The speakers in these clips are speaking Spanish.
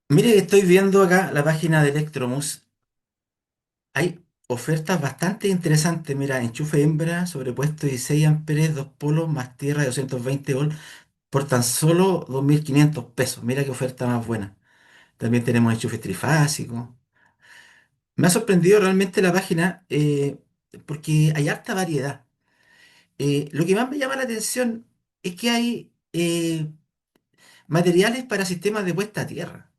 Mire que estoy viendo acá la página de Electromus. Hay ofertas bastante interesantes. Mira, enchufe hembra, sobrepuesto 16 amperes, dos polos más tierra de 220 volt por tan solo 2.500 pesos. Mira qué oferta más buena. También tenemos enchufe trifásico. Me ha sorprendido realmente la página porque hay harta variedad. Lo que más me llama la atención es que hay materiales para sistemas de puesta a tierra.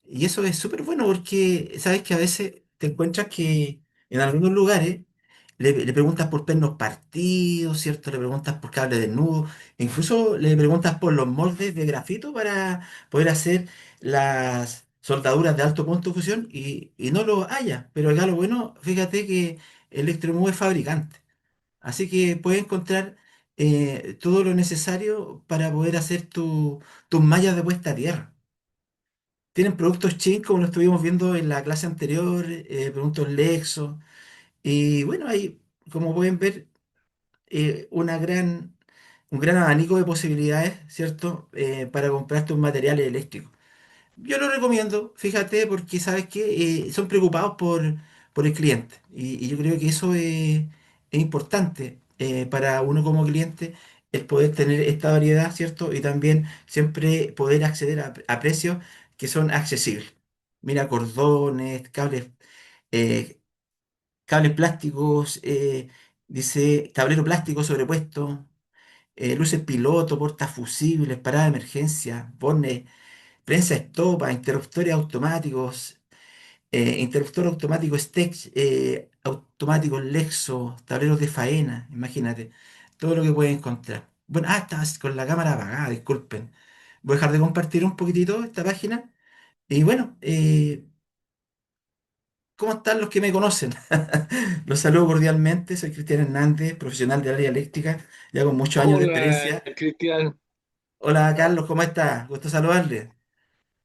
Y eso es súper bueno porque sabes que a veces te encuentras que en algunos lugares le preguntas por pernos partidos, ¿cierto? Le preguntas por cable desnudo, e incluso le preguntas por los moldes de grafito para poder hacer las soldaduras de alto punto de fusión y no lo haya. Pero acá lo bueno, fíjate que Electromove es fabricante, así que puedes encontrar todo lo necesario para poder hacer tus mallas de puesta a tierra. Tienen productos chinos, como lo estuvimos viendo en la clase anterior, productos Lexo. Y bueno, hay, como pueden ver, un gran abanico de posibilidades, ¿cierto? Para comprarte un material eléctrico. Yo lo recomiendo, fíjate, porque sabes que son preocupados por el cliente. Y yo creo que eso es importante para uno como cliente, el poder tener esta variedad, ¿cierto? Y también siempre poder acceder a precios que son accesibles. Mira, cordones, eh, cables plásticos, dice tablero plástico sobrepuesto, luces piloto, portafusibles, parada de emergencia, bornes, prensa estopa, interruptores automáticos, interruptor automático Stech, automáticos Lexo, tableros de faena, imagínate, todo lo que puedes encontrar. Bueno, estás con la cámara apagada, disculpen. Voy a dejar de compartir un poquitito esta página. Y bueno, ¿cómo están los que me conocen? Los saludo cordialmente, soy Cristian Hernández, profesional del área eléctrica, ya con muchos años de Hola, experiencia. Cristian. Hola Carlos, ¿cómo estás? Gusto saludarle.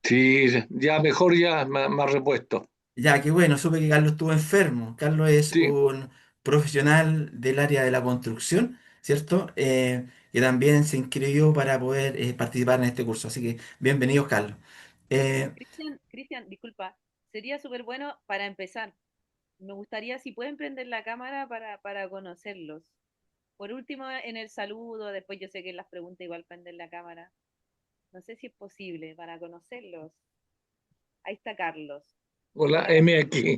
Sí, ya mejor, ya más repuesto. Ya, qué bueno, supe que Carlos estuvo enfermo. Carlos es Sí, un profesional del área de la construcción, ¿cierto? Que también se inscribió para poder participar en este curso. Así que bienvenido, Carlos. Eh, Cristian, disculpa, sería súper bueno para empezar. Me gustaría si pueden prender la cámara para conocerlos. Por último, en el saludo, después yo sé que en las preguntas igual prenden la cámara. No sé si es posible para conocerlos. Ahí está Carlos. hola, Hola, M aquí.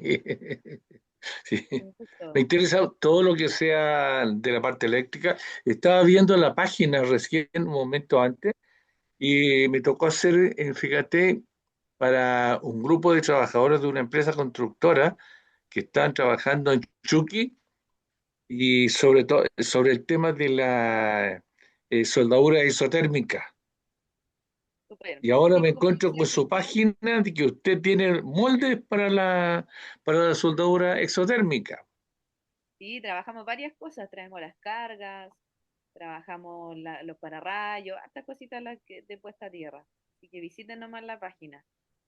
Sí. un gusto. Me interesa todo lo que sea de la parte eléctrica. Estaba viendo la página recién un momento antes y me tocó hacer, fíjate, para un grupo de trabajadores de una empresa constructora que están trabajando en Chucky y sobre todo sobre el tema de la soldadura isotérmica. Súper. Y ahora me Sí, como encuentro decía con su Cristian, página de que usted tiene moldes para la soldadura exotérmica. sí, trabajamos varias cosas. Traemos las cargas, trabajamos los pararrayos, hartas cositas de puesta a tierra. Así que visiten nomás la página.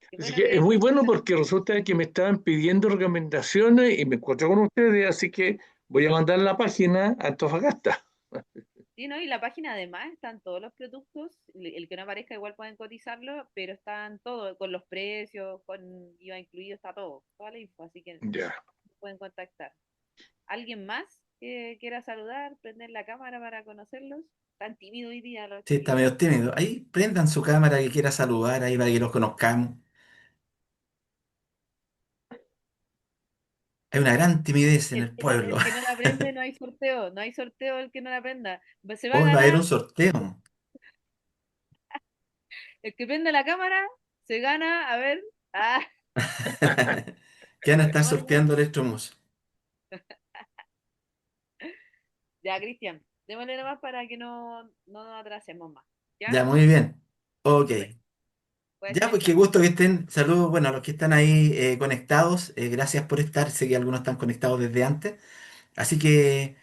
Qué Así bueno que es que muy bueno porque resulta que me estaban pidiendo recomendaciones y me encuentro con ustedes, así que voy a mandar la página a Antofagasta. sí, ¿no? Y la página además están todos los productos, el que no aparezca igual pueden cotizarlo, pero están todos, con los precios, con IVA incluido, está todo, toda la info, así que Ya. pueden contactar. ¿Alguien más que quiera saludar, prender la cámara para conocerlos? Tan tímido hoy día los sí, está chiquillos. medio tímido. Ahí prendan su cámara que quiera saludar, ahí para que los conozcamos. Hay una gran timidez en el pueblo. El que no la prende no hay sorteo, no hay sorteo el que no la prenda. Se va a Hoy va a haber ganar, un sorteo. el que prende la cámara, se gana, a ver, ah, ¿Qué van a estar démosle sorteando Electromus? ya, Cristian, démosle nomás para que no nos atrasemos más. ¿Ya? Ya, muy bien. Ok. Súper. Puedes Ya, pues qué empezar. gusto que estén. Saludos, bueno, a los que están ahí conectados. Gracias por estar. Sé que algunos están conectados desde antes. Así que,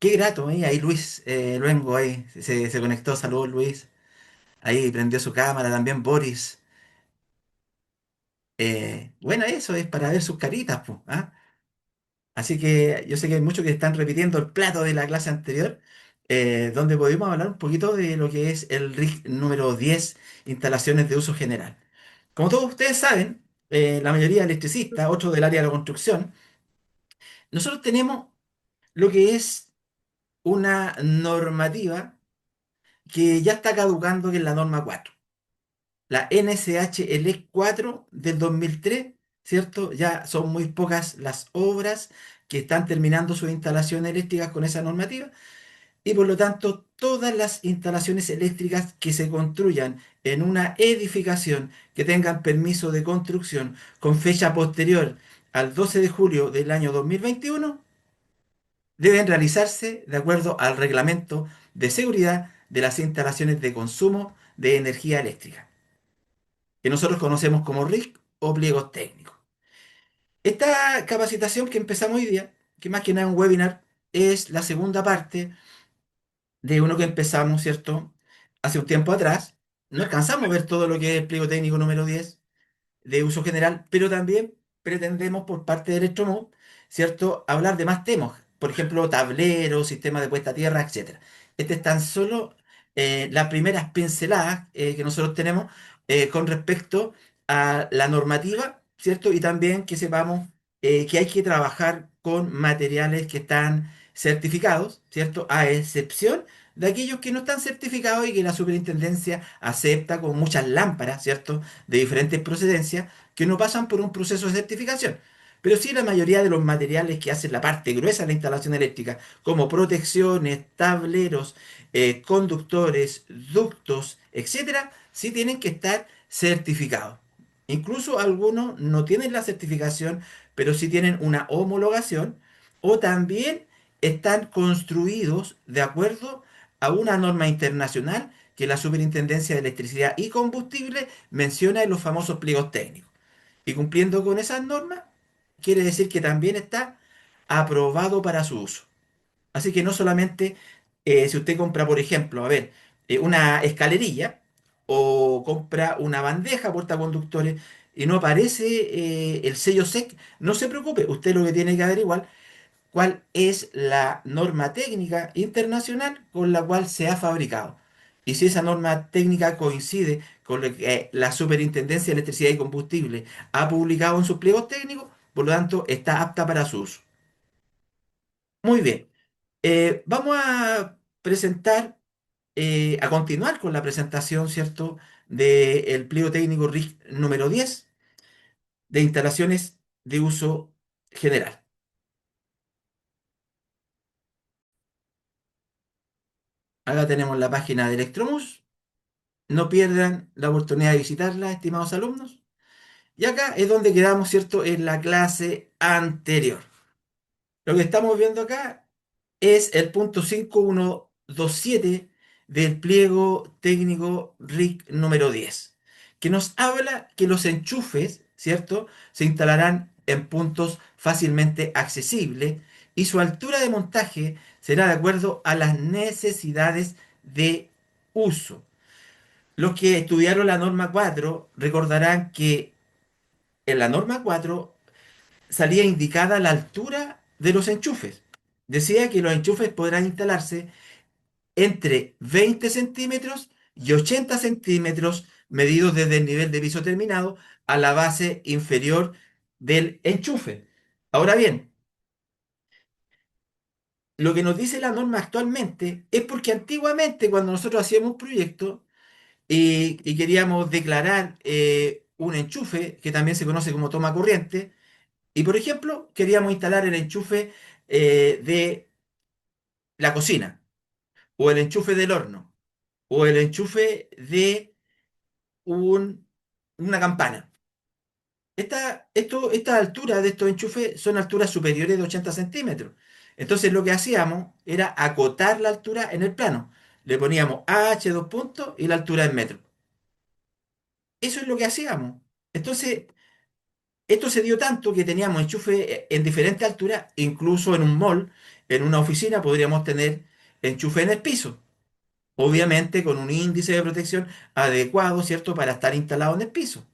qué grato, ahí Luis Luengo, ahí se conectó. Saludos, Luis. Ahí prendió su cámara también, Boris. Bueno, eso es para ver sus caritas, pues. ¿Ah? Así que yo sé que hay muchos que están repitiendo el plato de la clase anterior, donde pudimos hablar un poquito de lo que es el RIC número 10, instalaciones de uso general. Como todos ustedes saben, la mayoría de electricistas, otros del área de la construcción, nosotros tenemos lo que es una normativa que ya está caducando, que es la norma 4, la NSH-ELEC 4 del 2003, ¿cierto? Ya son muy pocas las obras que están terminando sus instalaciones eléctricas con esa normativa y por lo tanto todas las instalaciones eléctricas que se construyan en una edificación que tengan permiso de construcción con fecha posterior al 12 de julio del año 2021 deben realizarse de acuerdo al reglamento de seguridad de las instalaciones de consumo de energía eléctrica, que nosotros conocemos como RIC o pliegos técnicos. Esta capacitación que empezamos hoy día, que más que nada es un webinar, es la segunda parte de uno que empezamos, ¿cierto? Hace un tiempo atrás. No alcanzamos a ver todo lo que es el pliego técnico número 10 de uso general, pero también pretendemos por parte de Electromove, ¿cierto?, hablar de más temas, por ejemplo, tableros, sistemas de puesta a tierra, etcétera. Este es tan solo las primeras pinceladas que nosotros tenemos con respecto a la normativa, ¿cierto? Y también que sepamos que hay que trabajar con materiales que están certificados, ¿cierto? A excepción de aquellos que no están certificados y que la superintendencia acepta con muchas lámparas, ¿cierto? De diferentes procedencias que no pasan por un proceso de certificación. Pero sí la mayoría de los materiales que hacen la parte gruesa de la instalación eléctrica, como protecciones, tableros, conductores, ductos, etcétera, sí tienen que estar certificados. Incluso algunos no tienen la certificación, pero sí tienen una homologación o también están construidos de acuerdo a una norma internacional que la Superintendencia de Electricidad y Combustible menciona en los famosos pliegos técnicos. Y cumpliendo con esas normas, quiere decir que también está aprobado para su uso. Así que no solamente si usted compra, por ejemplo, a ver, una escalerilla o compra una bandeja portaconductores y no aparece el sello SEC, no se preocupe, usted lo que tiene que averiguar cuál es la norma técnica internacional con la cual se ha fabricado. Y si esa norma técnica coincide con lo que la Superintendencia de Electricidad y Combustible ha publicado en sus pliegos técnicos, por lo tanto está apta para su uso. Muy bien. Vamos a presentar, a continuar con la presentación, ¿cierto?, del pliego técnico RIC número 10 de instalaciones de uso general. Acá tenemos la página de Electromus. No pierdan la oportunidad de visitarla, estimados alumnos. Y acá es donde quedamos, ¿cierto?, en la clase anterior. Lo que estamos viendo acá es el punto 5127 del pliego técnico RIC número 10, que nos habla que los enchufes, ¿cierto?, se instalarán en puntos fácilmente accesibles y su altura de montaje será de acuerdo a las necesidades de uso. Los que estudiaron la norma 4 recordarán que en la norma 4 salía indicada la altura de los enchufes. Decía que los enchufes podrán instalarse entre 20 centímetros y 80 centímetros medidos desde el nivel de piso terminado a la base inferior del enchufe. Ahora bien, lo que nos dice la norma actualmente es porque antiguamente cuando nosotros hacíamos un proyecto, y queríamos declarar un enchufe que también se conoce como toma corriente. Y por ejemplo, queríamos instalar el enchufe de la cocina, o el enchufe del horno, o el enchufe de un- una campana. Esta altura de estos enchufes son alturas superiores de 80 centímetros. Entonces lo que hacíamos era acotar la altura en el plano. Le poníamos h dos puntos y la altura en metros. Eso es lo que hacíamos. Entonces, esto se dio tanto que teníamos enchufe en diferentes alturas, incluso en un mall, en una oficina podríamos tener enchufe en el piso, obviamente con un índice de protección adecuado, ¿cierto?, para estar instalado en el piso.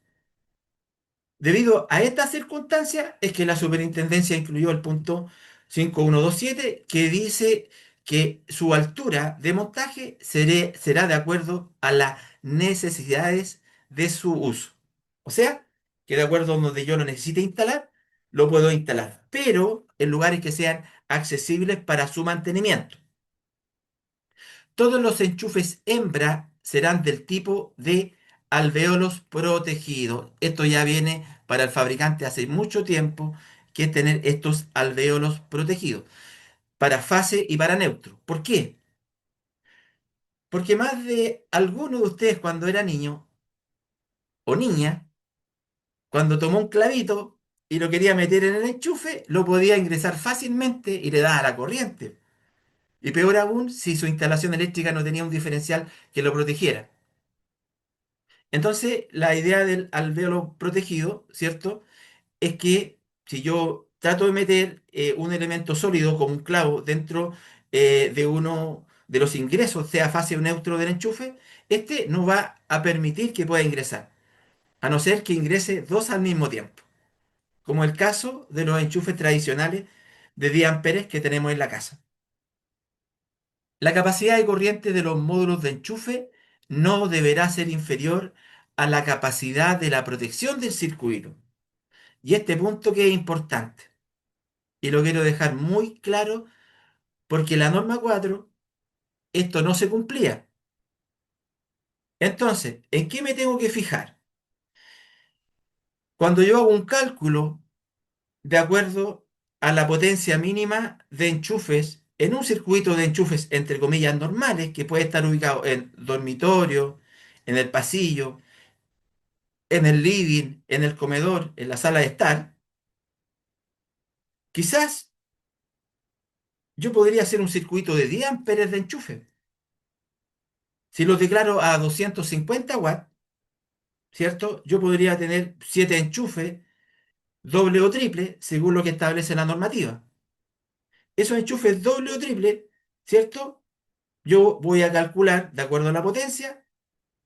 Debido a estas circunstancias es que la superintendencia incluyó el punto 5127 que dice que su altura de montaje será de acuerdo a las necesidades de su uso. O sea, que de acuerdo a donde yo lo necesite instalar, lo puedo instalar, pero en lugares que sean accesibles para su mantenimiento. Todos los enchufes hembra serán del tipo de alvéolos protegidos. Esto ya viene para el fabricante hace mucho tiempo, que es tener estos alvéolos protegidos para fase y para neutro. ¿Por qué? Porque más de alguno de ustedes cuando era niño o niña, cuando tomó un clavito y lo quería meter en el enchufe, lo podía ingresar fácilmente y le daba la corriente. Y peor aún si su instalación eléctrica no tenía un diferencial que lo protegiera. Entonces, la idea del alvéolo protegido, ¿cierto? Es que si yo trato de meter un elemento sólido como un clavo dentro de uno de los ingresos, sea fase o neutro del enchufe, este no va a permitir que pueda ingresar, a no ser que ingrese dos al mismo tiempo, como el caso de los enchufes tradicionales de 10 amperes que tenemos en la casa. La capacidad de corriente de los módulos de enchufe no deberá ser inferior a la capacidad de la protección del circuito. Y este punto que es importante, y lo quiero dejar muy claro, porque la norma 4 esto no se cumplía. Entonces, ¿en qué me tengo que fijar? Cuando yo hago un cálculo de acuerdo a la potencia mínima de enchufes en un circuito de enchufes entre comillas normales, que puede estar ubicado en dormitorio, en el pasillo, en el living, en el comedor, en la sala de estar, quizás yo podría hacer un circuito de 10 amperes de enchufe. Si lo declaro a 250 watts, ¿cierto? Yo podría tener 7 enchufes, doble o triple, según lo que establece la normativa. Esos enchufes doble o triple, ¿cierto? Yo voy a calcular, de acuerdo a la potencia,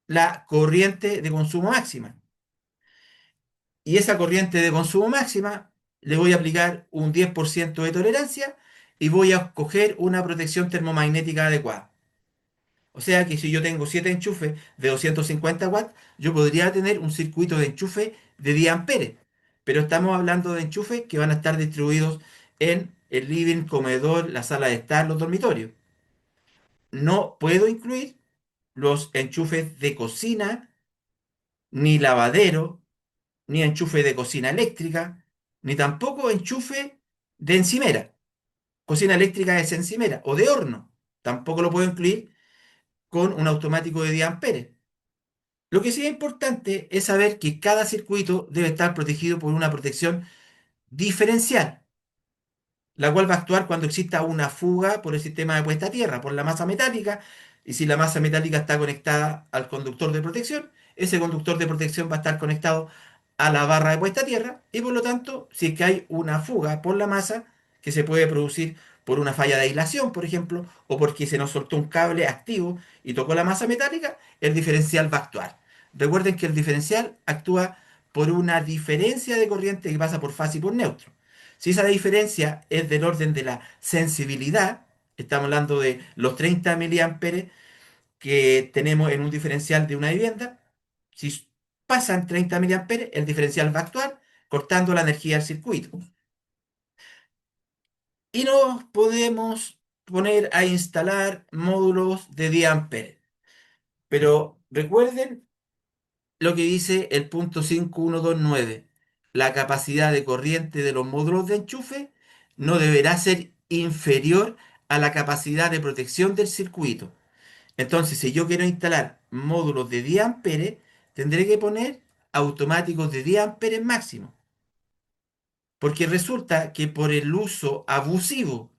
la corriente de consumo máxima. Y esa corriente de consumo máxima le voy a aplicar un 10% de tolerancia y voy a escoger una protección termomagnética adecuada. O sea que si yo tengo 7 enchufes de 250 watts, yo podría tener un circuito de enchufe de 10 amperes. Pero estamos hablando de enchufes que van a estar distribuidos en el living, comedor, la sala de estar, los dormitorios. No puedo incluir los enchufes de cocina, ni lavadero, ni enchufe de cocina eléctrica, ni tampoco enchufe de encimera. Cocina eléctrica es encimera o de horno. Tampoco lo puedo incluir con un automático de 10 amperes. Lo que sí es importante es saber que cada circuito debe estar protegido por una protección diferencial, la cual va a actuar cuando exista una fuga por el sistema de puesta a tierra, por la masa metálica, y si la masa metálica está conectada al conductor de protección, ese conductor de protección va a estar conectado a la barra de puesta a tierra, y por lo tanto, si es que hay una fuga por la masa, que se puede producir por una falla de aislación, por ejemplo, o porque se nos soltó un cable activo y tocó la masa metálica, el diferencial va a actuar. Recuerden que el diferencial actúa por una diferencia de corriente que pasa por fase y por neutro. Si esa diferencia es del orden de la sensibilidad, estamos hablando de los 30 miliamperes que tenemos en un diferencial de una vivienda, si pasan 30 miliamperes, el diferencial va a actuar cortando la energía del circuito. Y nos podemos poner a instalar módulos de 10 amperes. Pero recuerden lo que dice el punto 5129. La capacidad de corriente de los módulos de enchufe no deberá ser inferior a la capacidad de protección del circuito. Entonces, si yo quiero instalar módulos de 10 amperes, tendré que poner automáticos de 10 amperes máximo. Porque resulta que por el uso abusivo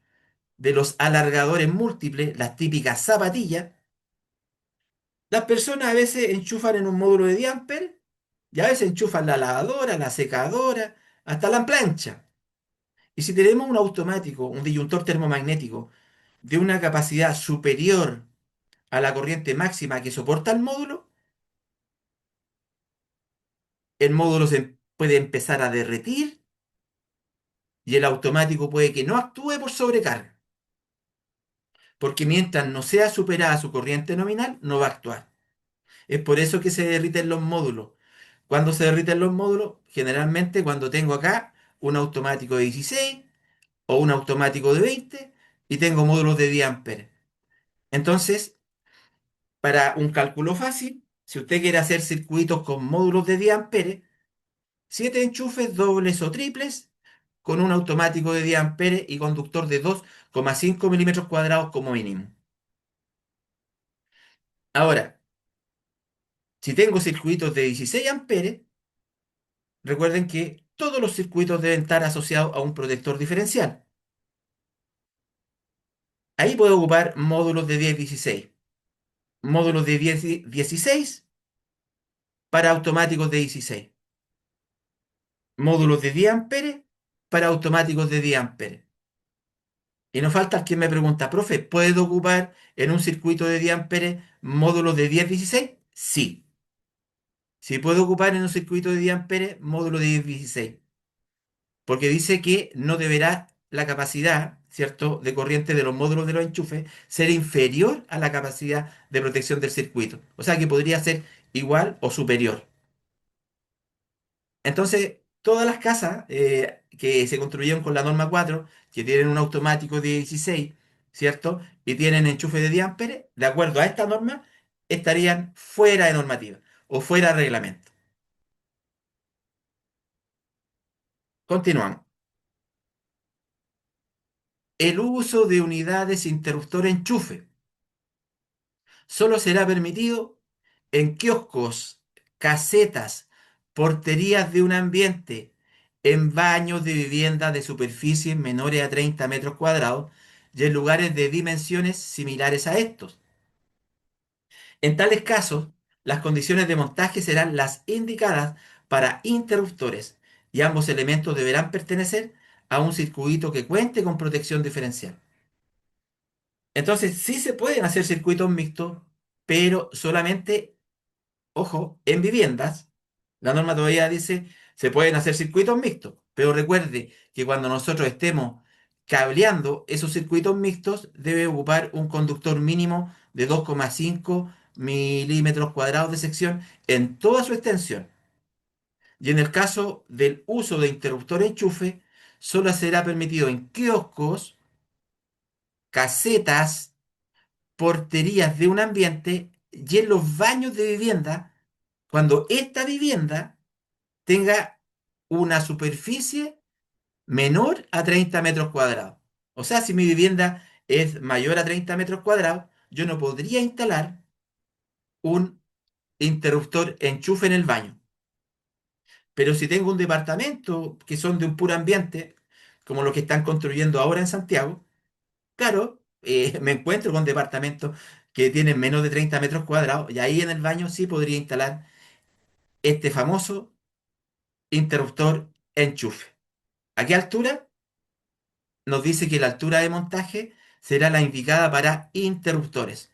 de los alargadores múltiples, las típicas zapatillas, las personas a veces enchufan en un módulo de 10 amperes y a veces enchufan la lavadora, la secadora, hasta la plancha. Y si tenemos un automático, un disyuntor termomagnético de una capacidad superior a la corriente máxima que soporta el módulo se puede empezar a derretir y el automático puede que no actúe por sobrecarga, porque mientras no sea superada su corriente nominal, no va a actuar. Es por eso que se derriten los módulos, ¿Cuándo se derriten los módulos? Generalmente cuando tengo acá un automático de 16 o un automático de 20 y tengo módulos de 10 amperes. Entonces, para un cálculo fácil, si usted quiere hacer circuitos con módulos de 10 amperes, 7 enchufes dobles o triples con un automático de 10 amperes y conductor de 2,5 milímetros cuadrados como mínimo. Ahora, si tengo circuitos de 16 amperes, recuerden que todos los circuitos deben estar asociados a un protector diferencial. Ahí puedo ocupar módulos de 10-16, módulos de 10-16 para automáticos de 16, módulos de 10 amperes para automáticos de 10 amperes. Y no falta quien me pregunta, profe, ¿puedo ocupar en un circuito de 10 amperes módulos de 10-16? Sí. Sí puedo ocupar en un circuito de 10 amperes módulos de 10-16, porque dice que no deberá la capacidad, ¿cierto?, de corriente de los módulos de los enchufes ser inferior a la capacidad de protección del circuito. O sea que podría ser igual o superior. Entonces, todas las casas que se construyeron con la norma 4, que tienen un automático de 16, ¿cierto? Y tienen enchufe de 10 amperes, de acuerdo a esta norma, estarían fuera de normativa o fuera de reglamento. Continuamos. El uso de unidades interruptor enchufe solo será permitido en kioscos, casetas, porterías de un ambiente, en baños de vivienda de superficies menores a 30 metros cuadrados y en lugares de dimensiones similares a estos. En tales casos, las condiciones de montaje serán las indicadas para interruptores y ambos elementos deberán pertenecer a un circuito que cuente con protección diferencial. Entonces, sí se pueden hacer circuitos mixtos, pero solamente, ojo, en viviendas. La norma todavía dice se pueden hacer circuitos mixtos, pero recuerde que cuando nosotros estemos cableando esos circuitos mixtos, debe ocupar un conductor mínimo de 2,5 milímetros cuadrados de sección en toda su extensión. Y en el caso del uso de interruptor enchufe, solo será permitido en kioscos, casetas, porterías de un ambiente y en los baños de vivienda cuando esta vivienda tenga una superficie menor a 30 metros cuadrados. O sea, si mi vivienda es mayor a 30 metros cuadrados, yo no podría instalar un interruptor enchufe en el baño. Pero si tengo un departamento que son de un puro ambiente, como los que están construyendo ahora en Santiago, claro, me encuentro con departamentos que tienen menos de 30 metros cuadrados y ahí en el baño sí podría instalar este famoso interruptor enchufe. ¿A qué altura? Nos dice que la altura de montaje será la indicada para interruptores.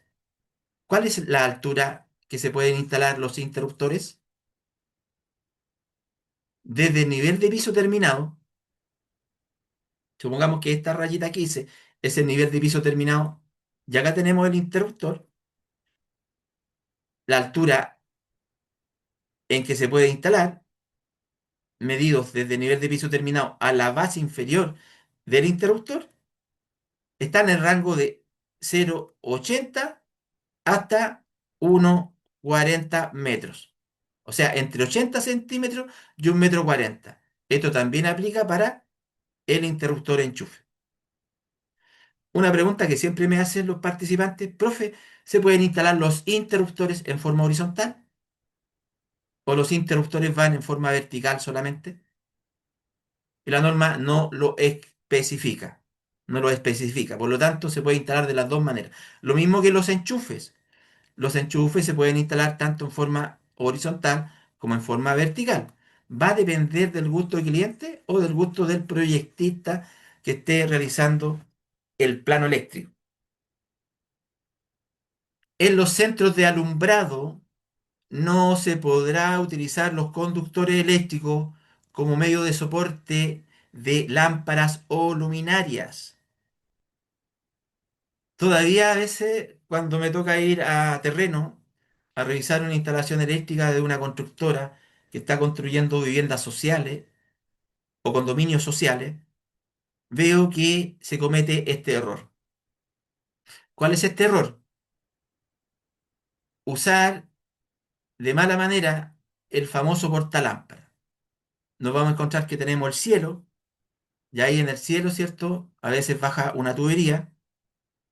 ¿Cuál es la altura que se pueden instalar los interruptores? Desde el nivel de piso terminado, supongamos que esta rayita aquí dice es el nivel de piso terminado, y acá tenemos el interruptor, la altura en que se puede instalar, medidos desde el nivel de piso terminado a la base inferior del interruptor, está en el rango de 0,80 hasta 1,40 metros. O sea, entre 80 centímetros y 1,40 m. Esto también aplica para el interruptor enchufe. Una pregunta que siempre me hacen los participantes, profe, ¿se pueden instalar los interruptores en forma horizontal? ¿O los interruptores van en forma vertical solamente? Y la norma no lo especifica. No lo especifica. Por lo tanto, se puede instalar de las dos maneras. Lo mismo que los enchufes. Los enchufes se pueden instalar tanto en forma horizontal como en forma vertical. Va a depender del gusto del cliente o del gusto del proyectista que esté realizando el plano eléctrico. En los centros de alumbrado no se podrá utilizar los conductores eléctricos como medio de soporte de lámparas o luminarias. Todavía a veces cuando me toca ir a terreno a revisar una instalación eléctrica de una constructora que está construyendo viviendas sociales o condominios sociales, veo que se comete este error. ¿Cuál es este error? Usar de mala manera el famoso portalámpara. Nos vamos a encontrar que tenemos el cielo, y ahí en el cielo, ¿cierto? A veces baja una tubería,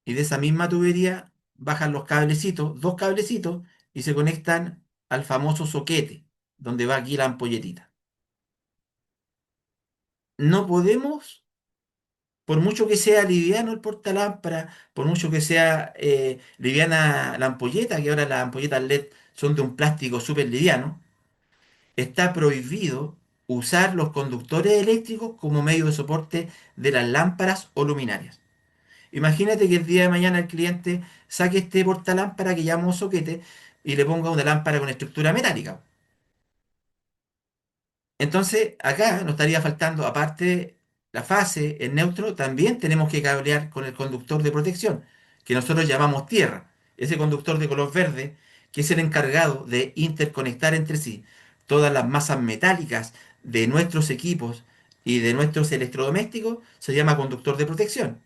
y de esa misma tubería bajan los cablecitos, dos cablecitos, y se conectan al famoso soquete, donde va aquí la ampolletita. No podemos, por mucho que sea liviano el portalámpara, por mucho que sea liviana la ampolleta, que ahora las ampolletas LED son de un plástico súper liviano, está prohibido usar los conductores eléctricos como medio de soporte de las lámparas o luminarias. Imagínate que el día de mañana el cliente saque este portalámpara que llamamos soquete y le ponga una lámpara con estructura metálica. Entonces, acá nos estaría faltando, aparte la fase en neutro, también tenemos que cablear con el conductor de protección, que nosotros llamamos tierra. Ese conductor de color verde, que es el encargado de interconectar entre sí todas las masas metálicas de nuestros equipos y de nuestros electrodomésticos, se llama conductor de protección.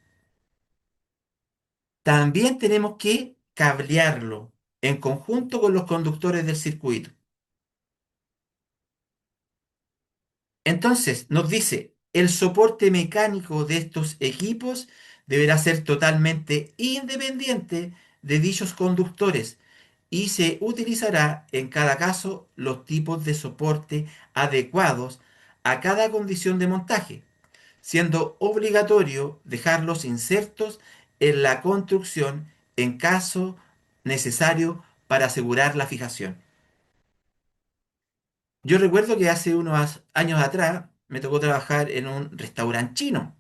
También tenemos que cablearlo en conjunto con los conductores del circuito. Entonces, nos dice, el soporte mecánico de estos equipos deberá ser totalmente independiente de dichos conductores y se utilizará en cada caso los tipos de soporte adecuados a cada condición de montaje, siendo obligatorio dejarlos insertos en la construcción en caso necesario para asegurar la fijación. Yo recuerdo que hace unos años atrás me tocó trabajar en un restaurante chino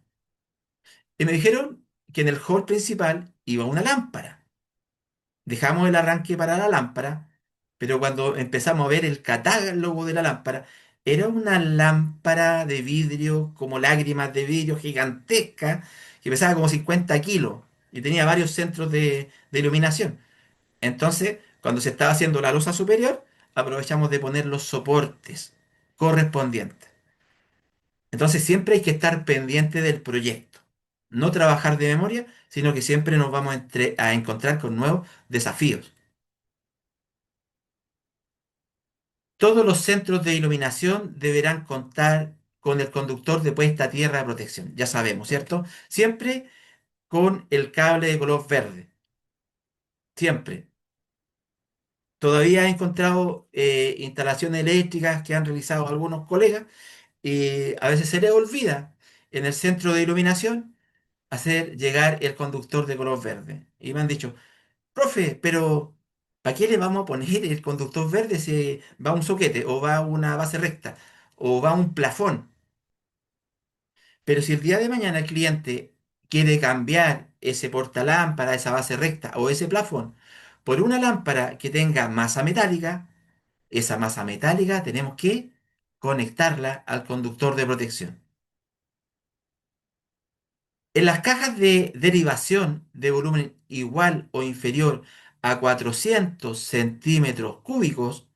y me dijeron que en el hall principal iba una lámpara. Dejamos el arranque para la lámpara, pero cuando empezamos a ver el catálogo de la lámpara, era una lámpara de vidrio, como lágrimas de vidrio gigantesca, que pesaba como 50 kilos y tenía varios centros de iluminación. Entonces, cuando se estaba haciendo la losa superior, aprovechamos de poner los soportes correspondientes. Entonces, siempre hay que estar pendiente del proyecto. No trabajar de memoria, sino que siempre nos vamos a encontrar con nuevos desafíos. Todos los centros de iluminación deberán contar con el conductor de puesta a tierra de protección. Ya sabemos, ¿cierto? Siempre con el cable de color verde. Siempre. Todavía he encontrado instalaciones eléctricas que han realizado algunos colegas y a veces se les olvida en el centro de iluminación hacer llegar el conductor de color verde. Y me han dicho, profe, pero ¿para qué le vamos a poner el conductor verde si va a un soquete o va a una base recta o va a un plafón? Pero si el día de mañana el cliente quiere cambiar ese portalámpara, esa base recta o ese plafón por una lámpara que tenga masa metálica, esa masa metálica tenemos que conectarla al conductor de protección. En las cajas de derivación de volumen igual o inferior a 400 centímetros cúbicos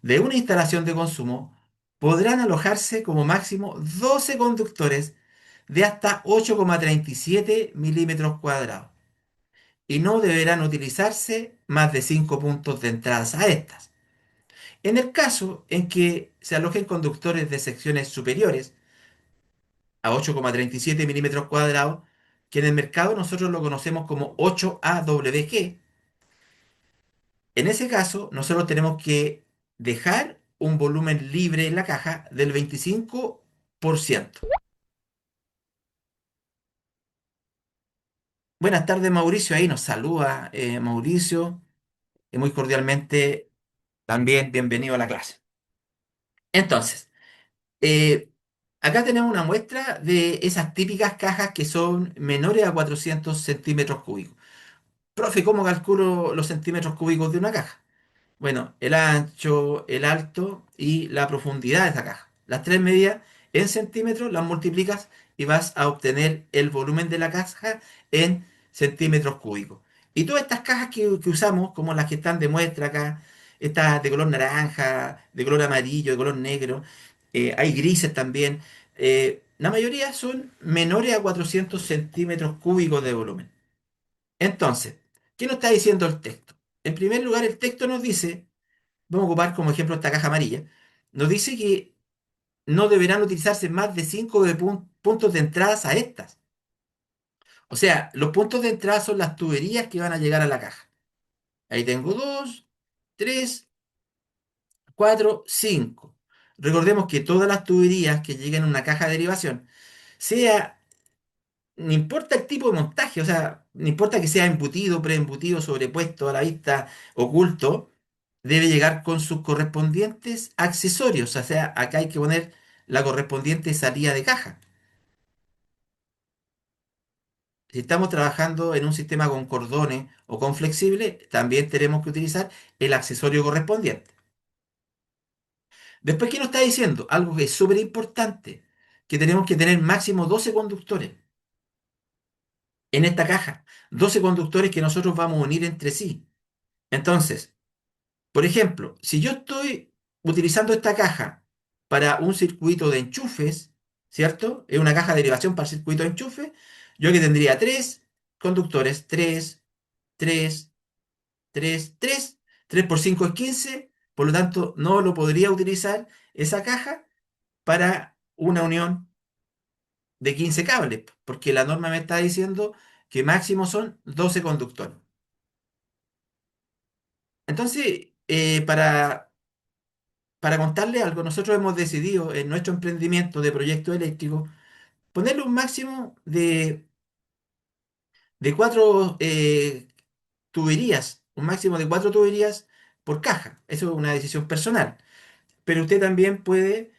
de una instalación de consumo, podrán alojarse como máximo 12 conductores de hasta 8,37 milímetros cuadrados y no deberán utilizarse más de 5 puntos de entradas a estas. En el caso en que se alojen conductores de secciones superiores a 8,37 milímetros cuadrados, que en el mercado nosotros lo conocemos como 8AWG, en ese caso nosotros tenemos que dejar un volumen libre en la caja del 25%. Buenas tardes, Mauricio. Ahí nos saluda Mauricio, y muy cordialmente también bienvenido a la clase. Entonces, Eh, acá tenemos una muestra de esas típicas cajas que son menores a 400 centímetros cúbicos. Profe, ¿cómo calculo los centímetros cúbicos de una caja? Bueno, el ancho, el alto y la profundidad de esa caja. Las tres medidas en centímetros las multiplicas y vas a obtener el volumen de la caja en centímetros cúbicos. Y todas estas cajas que usamos, como las que están de muestra acá, Está de color naranja, de color amarillo, de color negro. Hay grises también. La mayoría son menores a 400 centímetros cúbicos de volumen. Entonces, ¿qué nos está diciendo el texto? En primer lugar, el texto nos dice, vamos a ocupar como ejemplo esta caja amarilla, nos dice que no deberán utilizarse más de 5 puntos de entradas a estas. O sea, los puntos de entrada son las tuberías que van a llegar a la caja. Ahí tengo 2, 3, 4, 5. Recordemos que todas las tuberías que lleguen a una caja de derivación, sea, no importa el tipo de montaje, o sea, no importa que sea embutido, preembutido, sobrepuesto, a la vista, oculto, debe llegar con sus correspondientes accesorios. O sea, acá hay que poner la correspondiente salida de caja. Si estamos trabajando en un sistema con cordones o con flexible, también tenemos que utilizar el accesorio correspondiente. Después, ¿qué nos está diciendo? Algo que es súper importante, que tenemos que tener máximo 12 conductores en esta caja. 12 conductores que nosotros vamos a unir entre sí. Entonces, por ejemplo, si yo estoy utilizando esta caja para un circuito de enchufes, ¿cierto? Es una caja de derivación para el circuito de enchufe. Yo que tendría tres conductores, 3, 3, 3, 3, 3 por 5 es 15, por lo tanto no lo podría utilizar esa caja para una unión de 15 cables, porque la norma me está diciendo que máximo son 12 conductores. Entonces, para contarle algo, nosotros hemos decidido en nuestro emprendimiento de proyectos eléctricos ponerle un máximo de cuatro tuberías, un máximo de cuatro tuberías por caja. Eso es una decisión personal. Pero usted también puede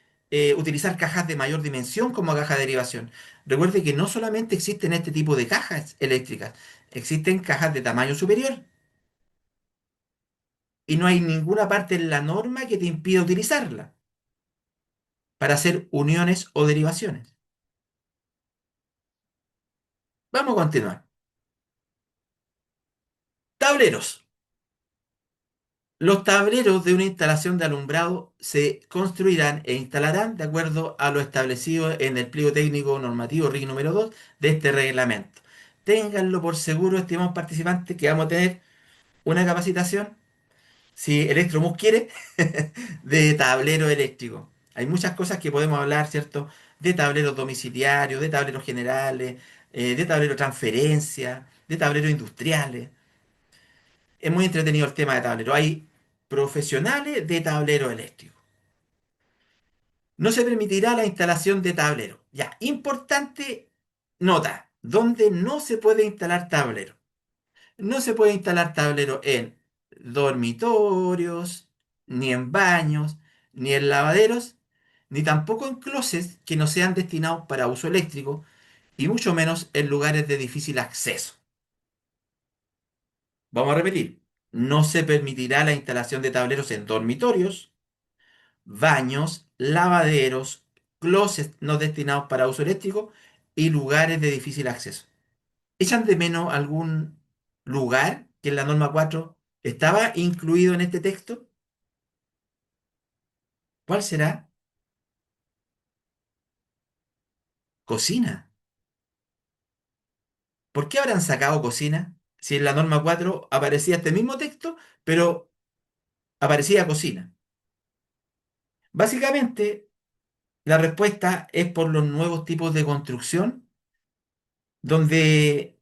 utilizar cajas de mayor dimensión como caja de derivación. Recuerde que no solamente existen este tipo de cajas eléctricas, existen cajas de tamaño superior y no hay ninguna parte en la norma que te impida utilizarla para hacer uniones o derivaciones. Vamos a continuar. Tableros. Los tableros de una instalación de alumbrado se construirán e instalarán de acuerdo a lo establecido en el pliego técnico normativo RIC número 2 de este reglamento. Ténganlo por seguro, estimados participantes, que vamos a tener una capacitación, si Electromus quiere, de tablero eléctrico. Hay muchas cosas que podemos hablar, ¿cierto? De tableros domiciliarios, de tableros generales, de tablero transferencia, de tableros industriales. Es muy entretenido el tema de tablero. Hay profesionales de tablero eléctrico. No se permitirá la instalación de tablero. Ya, importante nota, donde no se puede instalar tablero. No se puede instalar tablero en dormitorios, ni en baños, ni en lavaderos, ni tampoco en closets que no sean destinados para uso eléctrico, y mucho menos en lugares de difícil acceso. Vamos a repetir, no se permitirá la instalación de tableros en dormitorios, baños, lavaderos, closets no destinados para uso eléctrico y lugares de difícil acceso. ¿Echan de menos algún lugar que en la norma 4 estaba incluido en este texto? ¿Cuál será? Cocina. ¿Por qué habrán sacado cocina? Si en la norma 4 aparecía este mismo texto, pero aparecía cocina. Básicamente, la respuesta es por los nuevos tipos de construcción, donde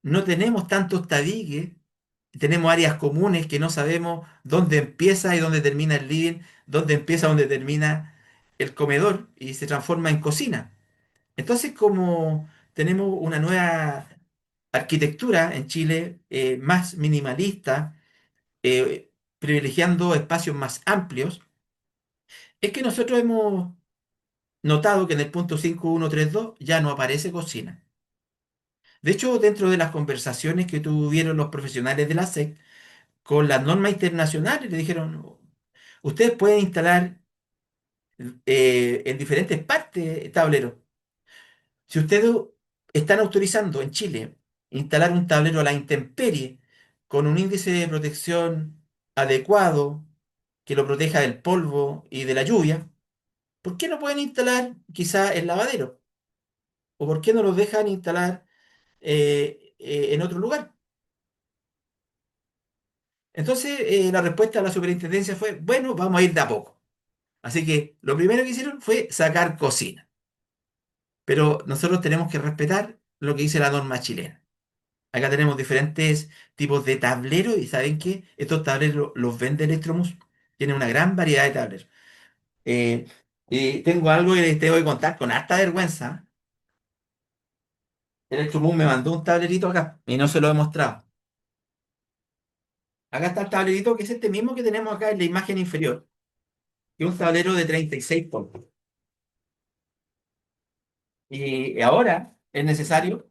no tenemos tantos tabiques, tenemos áreas comunes que no sabemos dónde empieza y dónde termina el living, dónde empieza, dónde termina el comedor y se transforma en cocina. Entonces, como tenemos una nueva arquitectura en Chile más minimalista, privilegiando espacios más amplios, es que nosotros hemos notado que en el punto 5132 ya no aparece cocina. De hecho, dentro de las conversaciones que tuvieron los profesionales de la SEC con las normas internacionales, le dijeron, ustedes pueden instalar en diferentes partes tableros. Si ustedes están autorizando en Chile instalar un tablero a la intemperie con un índice de protección adecuado, que lo proteja del polvo y de la lluvia, ¿por qué no pueden instalar quizá el lavadero? ¿O por qué no los dejan instalar en otro lugar? Entonces, la respuesta de la superintendencia fue, bueno, vamos a ir de a poco. Así que lo primero que hicieron fue sacar cocina. Pero nosotros tenemos que respetar lo que dice la norma chilena. Acá tenemos diferentes tipos de tableros y ¿saben qué? Estos tableros los vende Electromus. Tiene una gran variedad de tableros. Eh, y tengo algo que les tengo que contar con harta vergüenza. Electromus me mandó un tablerito acá y no se lo he mostrado. Acá está el tablerito que es este mismo que tenemos acá en la imagen inferior, que es un tablero de 36 polvos. Y ahora es necesario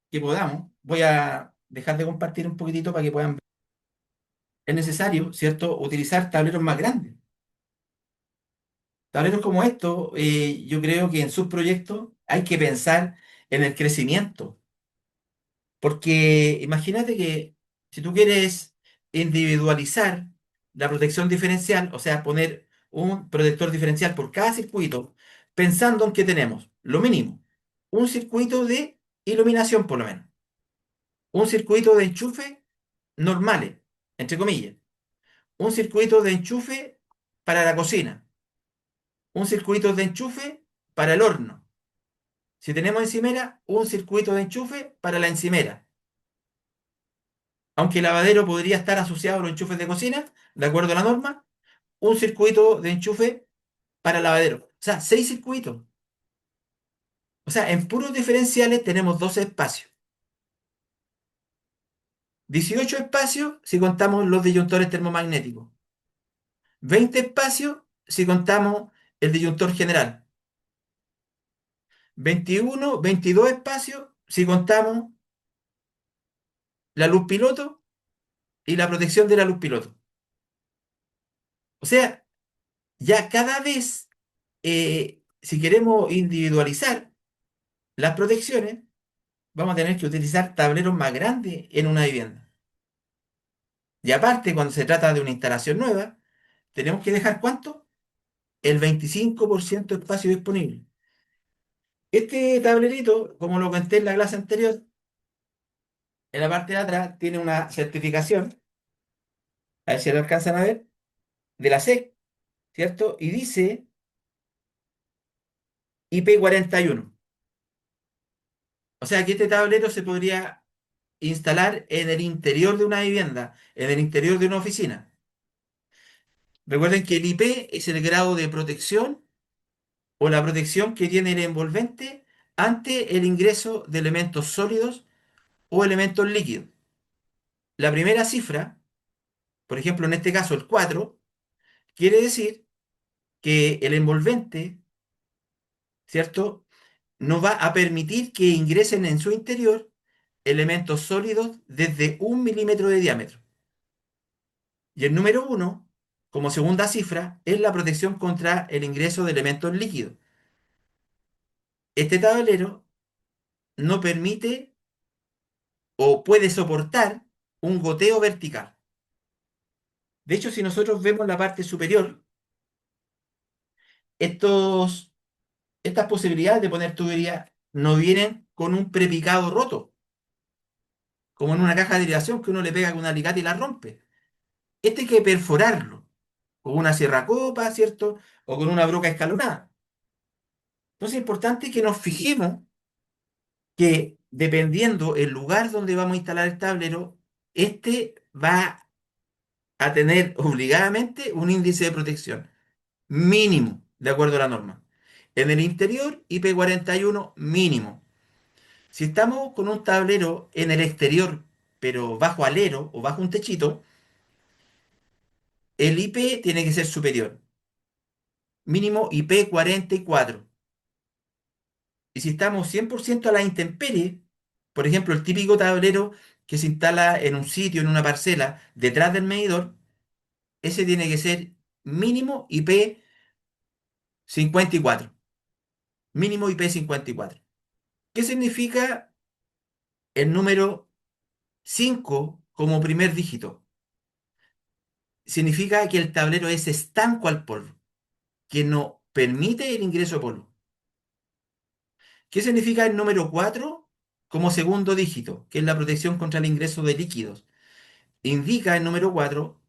que podamos, voy a dejar de compartir un poquitito para que puedan ver. Es necesario, ¿cierto?, utilizar tableros más grandes. Tableros como estos, yo creo que en sus proyectos hay que pensar en el crecimiento. Porque imagínate que si tú quieres individualizar la protección diferencial, o sea, poner un protector diferencial por cada circuito, pensando en que tenemos lo mínimo, un circuito de iluminación por lo menos, un circuito de enchufe normales, entre comillas, un circuito de enchufe para la cocina, un circuito de enchufe para el horno. Si tenemos encimera, un circuito de enchufe para la encimera. Aunque el lavadero podría estar asociado a los enchufes de cocina, de acuerdo a la norma, un circuito de enchufe para el lavadero. O sea, 6 circuitos. O sea, en puros diferenciales tenemos 12 espacios. 18 espacios si contamos los disyuntores termomagnéticos. 20 espacios si contamos el disyuntor general. 21, 22 espacios si contamos la luz piloto y la protección de la luz piloto. O sea, ya cada vez, si queremos individualizar las protecciones, vamos a tener que utilizar tableros más grandes en una vivienda. Y aparte, cuando se trata de una instalación nueva, tenemos que dejar ¿cuánto? El 25% de espacio disponible. Este tablerito, como lo conté en la clase anterior, en la parte de atrás tiene una certificación, a ver si lo alcanzan a ver, de la SEC, ¿cierto? Y dice IP41. O sea que este tablero se podría instalar en el interior de una vivienda, en el interior de una oficina. Recuerden que el IP es el grado de protección o la protección que tiene el envolvente ante el ingreso de elementos sólidos o elementos líquidos. La primera cifra, por ejemplo en este caso el 4, quiere decir que el envolvente, ¿cierto?, no va a permitir que ingresen en su interior elementos sólidos desde 1 milímetro de diámetro. Y el número 1, como segunda cifra, es la protección contra el ingreso de elementos líquidos. Este tablero no permite o puede soportar un goteo vertical. De hecho, si nosotros vemos la parte superior, estos, estas posibilidades de poner tubería no vienen con un prepicado roto, como en una caja de aireación que uno le pega con un alicate y la rompe. Este hay que perforarlo con una sierracopa, ¿cierto? O con una broca escalonada. Entonces es importante que nos fijemos que dependiendo el lugar donde vamos a instalar el tablero, este va a tener obligadamente un índice de protección mínimo, de acuerdo a la norma. En el interior, IP41 mínimo. Si estamos con un tablero en el exterior, pero bajo alero o bajo un techito, el IP tiene que ser superior. Mínimo IP44. Y si estamos 100% a la intemperie, por ejemplo, el típico tablero que se instala en un sitio, en una parcela, detrás del medidor, ese tiene que ser mínimo IP54. Mínimo IP54. ¿Qué significa el número 5 como primer dígito? significa que el tablero es estanco al polvo, que no permite el ingreso de polvo. ¿Qué significa el número 4 como segundo dígito, que es la protección contra el ingreso de líquidos? Indica el número 4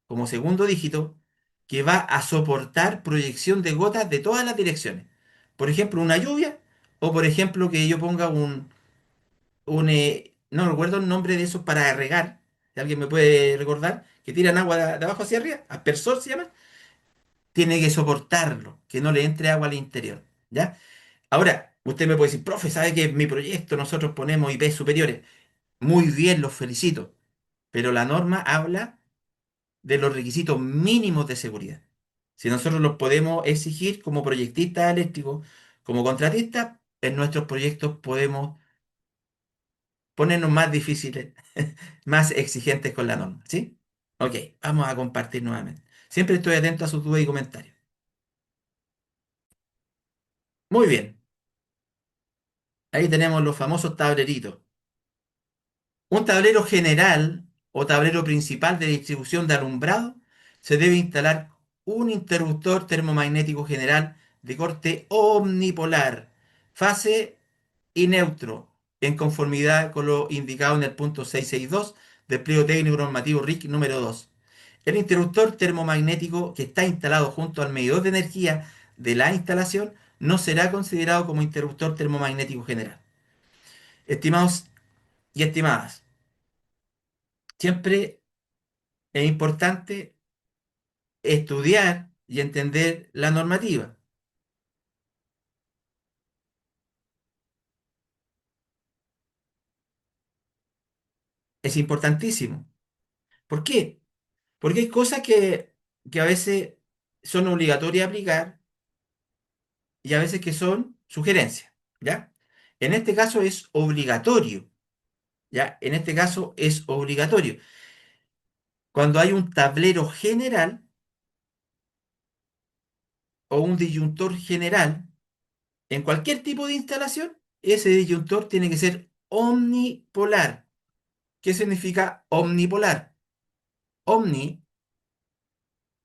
como segundo dígito que va a soportar proyección de gotas de todas las direcciones. Por ejemplo, una lluvia o por ejemplo que yo ponga no recuerdo el nombre de esos para regar, si alguien me puede recordar, que tiran agua de abajo hacia arriba, aspersor se llama, tiene que soportarlo, que no le entre agua al interior, ¿ya? Ahora, usted me puede decir, profe, ¿sabe que en mi proyecto nosotros ponemos IP superiores? Muy bien, los felicito, pero la norma habla de los requisitos mínimos de seguridad. Si nosotros los podemos exigir como proyectistas eléctricos, como contratistas, en nuestros proyectos podemos ponernos más difíciles, más exigentes con la norma, ¿sí? Ok, vamos a compartir nuevamente. Siempre estoy atento a sus dudas y comentarios. Muy bien, ahí tenemos los famosos tableritos. Un tablero general o tablero principal de distribución de alumbrado se debe instalar un interruptor termomagnético general de corte omnipolar, fase y neutro, en conformidad con lo indicado en el punto 662 del pliego técnico normativo RIC número 2. El interruptor termomagnético que está instalado junto al medidor de energía de la instalación no será considerado como interruptor termomagnético general. Estimados y estimadas, siempre es importante estudiar y entender la normativa. Es importantísimo. ¿Por qué? Porque hay cosas que a veces son obligatorias de aplicar y a veces que son sugerencias, ¿ya? En este caso es obligatorio, ¿ya? En este caso es obligatorio. Cuando hay un tablero general o un disyuntor general en cualquier tipo de instalación, ese disyuntor tiene que ser omnipolar. ¿Qué significa omnipolar? Omni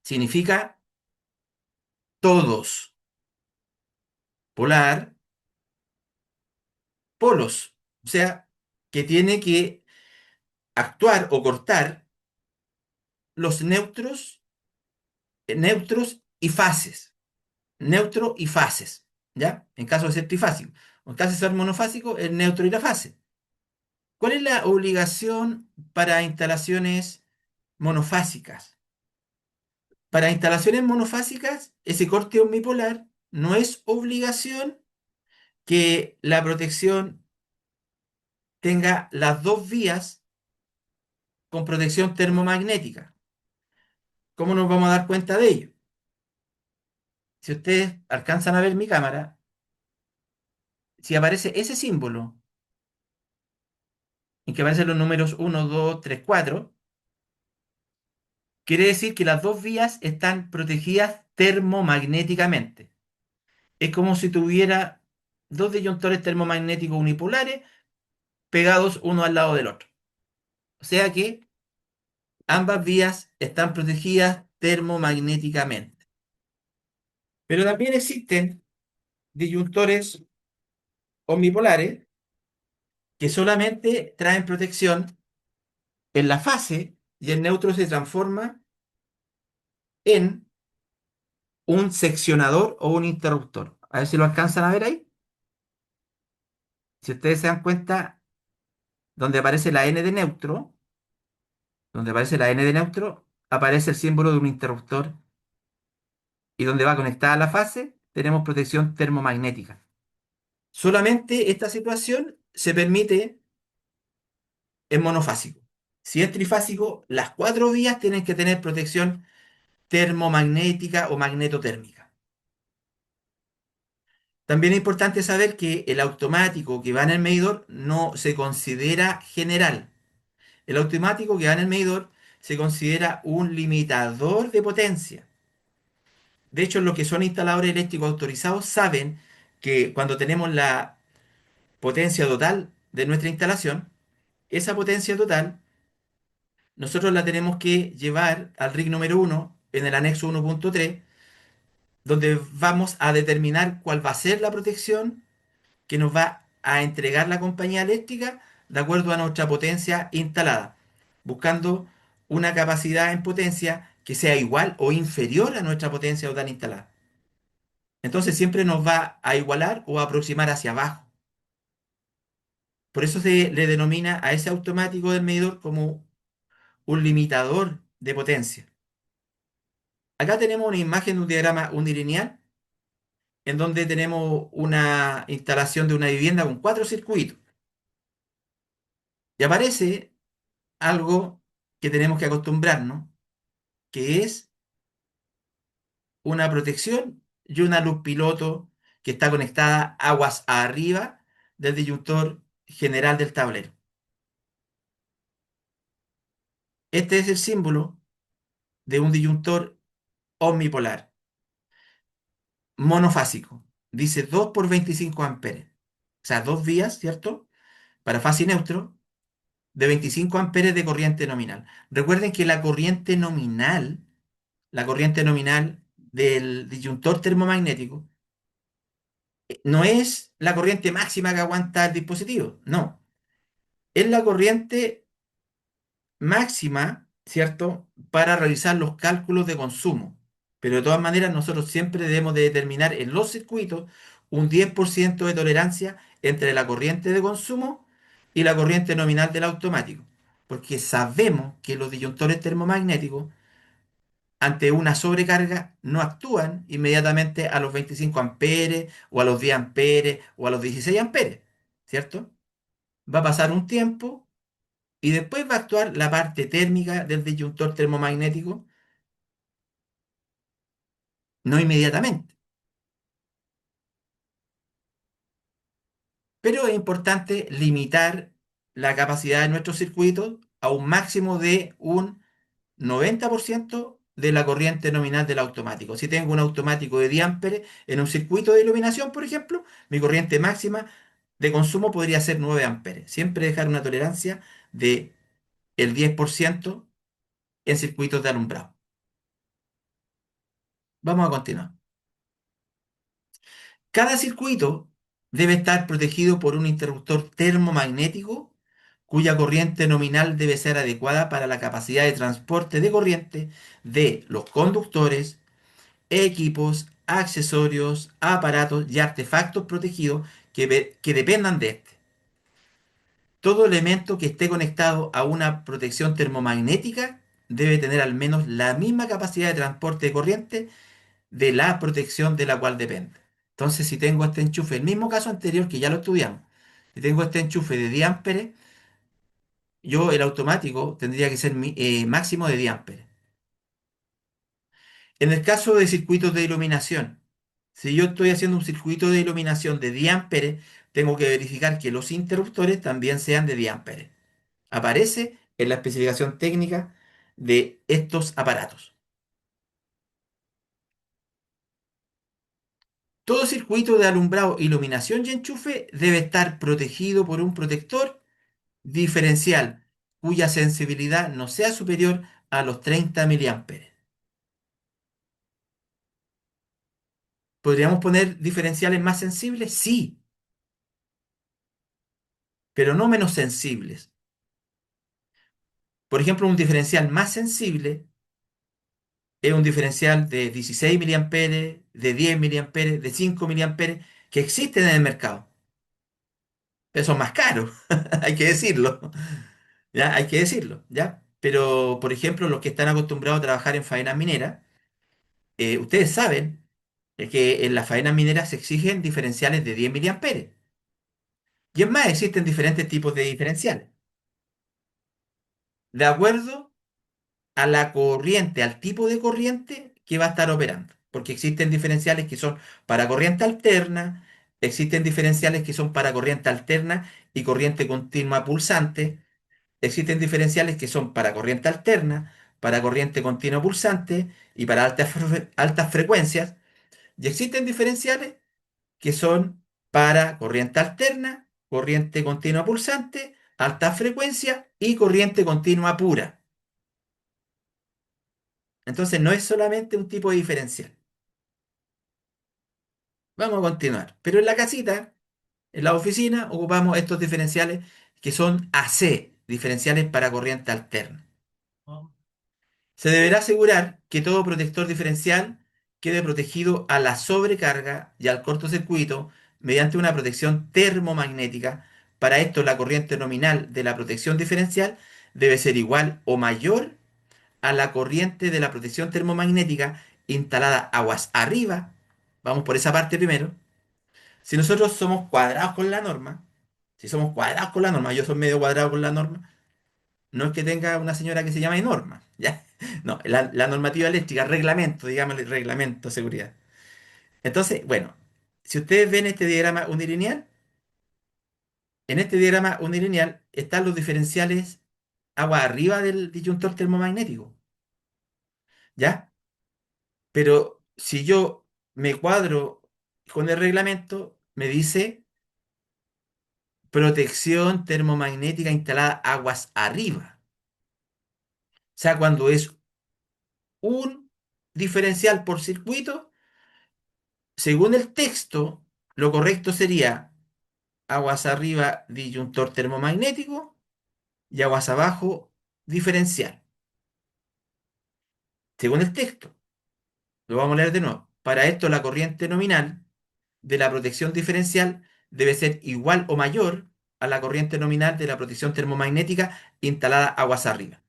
significa todos, polar, polos. O sea, que tiene que actuar o cortar los neutros y fases. Neutro y fases, ¿ya? En caso de ser trifásico. O en caso de ser monofásico, el neutro y la fase. ¿Cuál es la obligación para instalaciones monofásicas? Para instalaciones monofásicas, ese corte omnipolar no es obligación que la protección tenga las dos vías con protección termomagnética. ¿Cómo nos vamos a dar cuenta de ello? Si ustedes alcanzan a ver mi cámara, si aparece ese símbolo en que aparecen los números 1, 2, 3, 4, quiere decir que las dos vías están protegidas termomagnéticamente. Es como si tuviera dos disyuntores termomagnéticos unipolares pegados uno al lado del otro. O sea que ambas vías están protegidas termomagnéticamente. Pero también existen disyuntores omnipolares que solamente traen protección en la fase y el neutro se transforma en un seccionador o un interruptor. A ver si lo alcanzan a ver ahí. Si ustedes se dan cuenta, donde aparece la N de neutro, donde aparece la N de neutro, aparece el símbolo de un interruptor y donde va conectada la fase, tenemos protección termomagnética. Solamente esta situación se permite en monofásico. Si es trifásico, las cuatro vías tienen que tener protección termomagnética o magnetotérmica. También es importante saber que el automático que va en el medidor no se considera general. El automático que va en el medidor se considera un limitador de potencia. De hecho, los que son instaladores eléctricos autorizados saben que cuando tenemos la potencia total de nuestra instalación, esa potencia total nosotros la tenemos que llevar al RIC número uno en el anexo 1.3, donde vamos a determinar cuál va a ser la protección que nos va a entregar la compañía eléctrica de acuerdo a nuestra potencia instalada, buscando una capacidad en potencia que sea igual o inferior a nuestra potencia total instalada. Entonces siempre nos va a igualar o a aproximar hacia abajo. Por eso se le denomina a ese automático del medidor como un limitador de potencia. Acá tenemos una imagen de un diagrama unilineal en donde tenemos una instalación de una vivienda con cuatro circuitos. Y aparece algo que tenemos que acostumbrarnos, que es una protección y una luz piloto que está conectada aguas arriba del disyuntor general del tablero. Este es el símbolo de un disyuntor omnipolar, monofásico. Dice 2 por 25 amperes. O sea, dos vías, ¿cierto? Para fase y neutro, de 25 amperes de corriente nominal. Recuerden que la corriente nominal del disyuntor termomagnético, no es la corriente máxima que aguanta el dispositivo, no. Es la corriente máxima, ¿cierto? Para realizar los cálculos de consumo. Pero de todas maneras, nosotros siempre debemos de determinar en los circuitos un 10% de tolerancia entre la corriente de consumo y la corriente nominal del automático. Porque sabemos que los disyuntores termomagnéticos, ante una sobrecarga, no actúan inmediatamente a los 25 amperes o a los 10 amperes o a los 16 amperes, ¿cierto? Va a pasar un tiempo y después va a actuar la parte térmica del disyuntor termomagnético, no inmediatamente. Pero es importante limitar la capacidad de nuestros circuitos a un máximo de un 90% de la corriente nominal del automático. Si tengo un automático de 10 amperes en un circuito de iluminación, por ejemplo, mi corriente máxima de consumo podría ser 9 amperes. Siempre dejar una tolerancia de el 10% en circuitos de alumbrado. Vamos a continuar. Cada circuito debe estar protegido por un interruptor termomagnético cuya corriente nominal debe ser adecuada para la capacidad de transporte de corriente de los conductores, equipos, accesorios, aparatos y artefactos protegidos que dependan de este. Todo elemento que esté conectado a una protección termomagnética debe tener al menos la misma capacidad de transporte de corriente de la protección de la cual depende. Entonces, si tengo este enchufe, el mismo caso anterior que ya lo estudiamos, si tengo este enchufe de 10 amperes, yo el automático tendría que ser máximo de 10 amperes. En el caso de circuitos de iluminación, si yo estoy haciendo un circuito de iluminación de 10 amperes, tengo que verificar que los interruptores también sean de 10 amperes. Aparece en la especificación técnica de estos aparatos. Todo circuito de alumbrado, iluminación y enchufe debe estar protegido por un protector diferencial cuya sensibilidad no sea superior a los 30 miliamperes. ¿Podríamos poner diferenciales más sensibles? Sí, pero no menos sensibles. Por ejemplo, un diferencial más sensible es un diferencial de 16 miliamperes, de 10 miliamperes, de 5 miliamperes que existen en el mercado. Pero son más caros, hay que decirlo. ¿Ya? Hay que decirlo, ¿ya? Pero, por ejemplo, los que están acostumbrados a trabajar en faenas mineras, ustedes saben que en las faenas mineras se exigen diferenciales de 10 miliamperes. Y es más, existen diferentes tipos de diferenciales. De acuerdo a la corriente, al tipo de corriente que va a estar operando. Porque existen diferenciales que son para corriente alterna, existen diferenciales que son para corriente alterna y corriente continua pulsante, existen diferenciales que son para corriente alterna, para corriente continua pulsante y para altas frecuencias. Y existen diferenciales que son para corriente alterna, corriente continua pulsante, alta frecuencia y corriente continua pura. Entonces no es solamente un tipo de diferencial. Vamos a continuar. Pero en la casita, en la oficina, ocupamos estos diferenciales que son AC, diferenciales para corriente alterna. Se deberá asegurar que todo protector diferencial quede protegido a la sobrecarga y al cortocircuito mediante una protección termomagnética. Para esto, la corriente nominal de la protección diferencial debe ser igual o mayor a la corriente de la protección termomagnética instalada aguas arriba. Vamos por esa parte primero. Si nosotros somos cuadrados con la norma, si somos cuadrados con la norma, yo soy medio cuadrado con la norma, no es que tenga una señora que se llama Norma, ¿ya? No, la normativa eléctrica, reglamento, digámosle reglamento de seguridad. Entonces, bueno, si ustedes ven este diagrama unilineal, en este diagrama unilineal están los diferenciales agua arriba del disyuntor termomagnético, ¿ya? Pero si yo me cuadro con el reglamento, me dice protección termomagnética instalada aguas arriba. O sea, cuando es un diferencial por circuito, según el texto, lo correcto sería aguas arriba disyuntor termomagnético y aguas abajo diferencial. Según el texto, lo vamos a leer de nuevo. Para esto, la corriente nominal de la protección diferencial debe ser igual o mayor a la corriente nominal de la protección termomagnética instalada aguas arriba.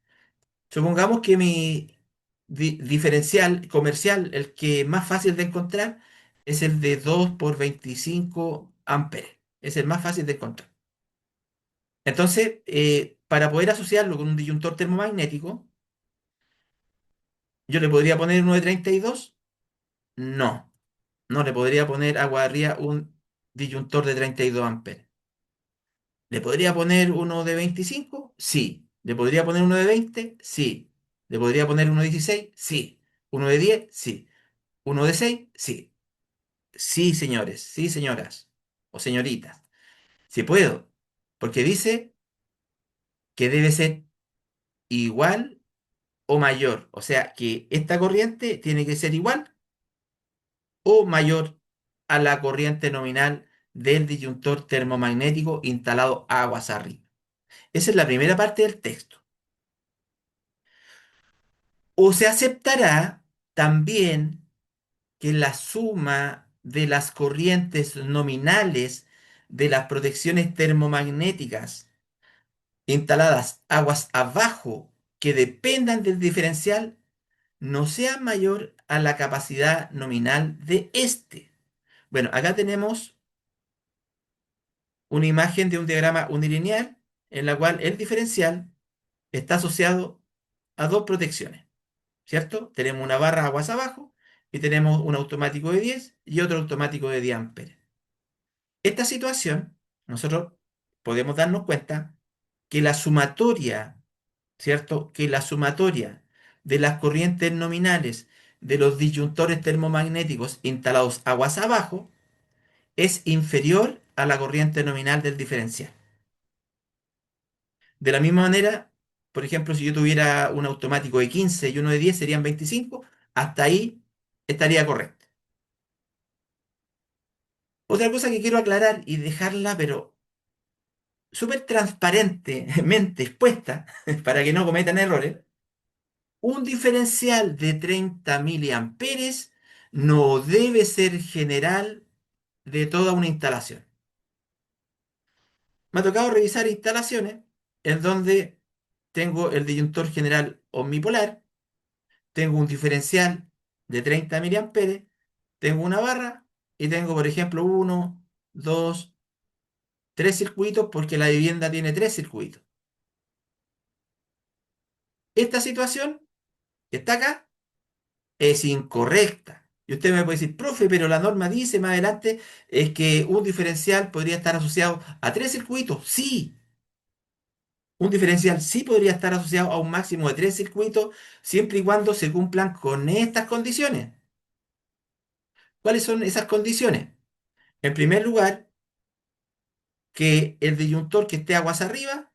Supongamos que mi diferencial comercial, el que es más fácil de encontrar, es el de 2 por 25 amperes. Es el más fácil de encontrar. Entonces, para poder asociarlo con un disyuntor termomagnético, ¿yo le podría poner uno de 32? No, no le podría poner agua arriba un disyuntor de 32 amperes. ¿Le podría poner uno de 25? Sí. ¿Le podría poner uno de 20? Sí. ¿Le podría poner uno de 16? Sí. ¿Uno de 10? Sí. ¿Uno de 6? Sí. Sí, señores, sí, señoras o señoritas. Sí puedo, porque dice que debe ser igual o mayor. O sea, que esta corriente tiene que ser igual o mayor a la corriente nominal del disyuntor termomagnético instalado aguas arriba. Esa es la primera parte del texto. O se aceptará también que la suma de las corrientes nominales de las protecciones termomagnéticas instaladas aguas abajo que dependan del diferencial no sea mayor a la capacidad nominal de este. Bueno, acá tenemos una imagen de un diagrama unilineal en la cual el diferencial está asociado a dos protecciones, ¿cierto? Tenemos una barra aguas abajo y tenemos un automático de 10 y otro automático de 10 amperes. Esta situación, nosotros podemos darnos cuenta que la sumatoria, ¿cierto? Que la sumatoria de las corrientes nominales de los disyuntores termomagnéticos instalados aguas abajo es inferior a la corriente nominal del diferencial. De la misma manera, por ejemplo, si yo tuviera un automático de 15 y uno de 10 serían 25, hasta ahí estaría correcto. Otra cosa que quiero aclarar y dejarla, pero súper transparentemente expuesta, para que no cometan errores, un diferencial de 30 miliamperes no debe ser general de toda una instalación. Me ha tocado revisar instalaciones en donde tengo el disyuntor general omnipolar, tengo un diferencial de 30 miliamperes, tengo una barra y tengo, por ejemplo, uno, dos, tres circuitos porque la vivienda tiene tres circuitos. Esta situación que está acá es incorrecta. Y usted me puede decir, profe, pero la norma dice más adelante es que un diferencial podría estar asociado a tres circuitos. Sí, un diferencial sí podría estar asociado a un máximo de tres circuitos siempre y cuando se cumplan con estas condiciones. ¿Cuáles son esas condiciones? En primer lugar, que el disyuntor que esté aguas arriba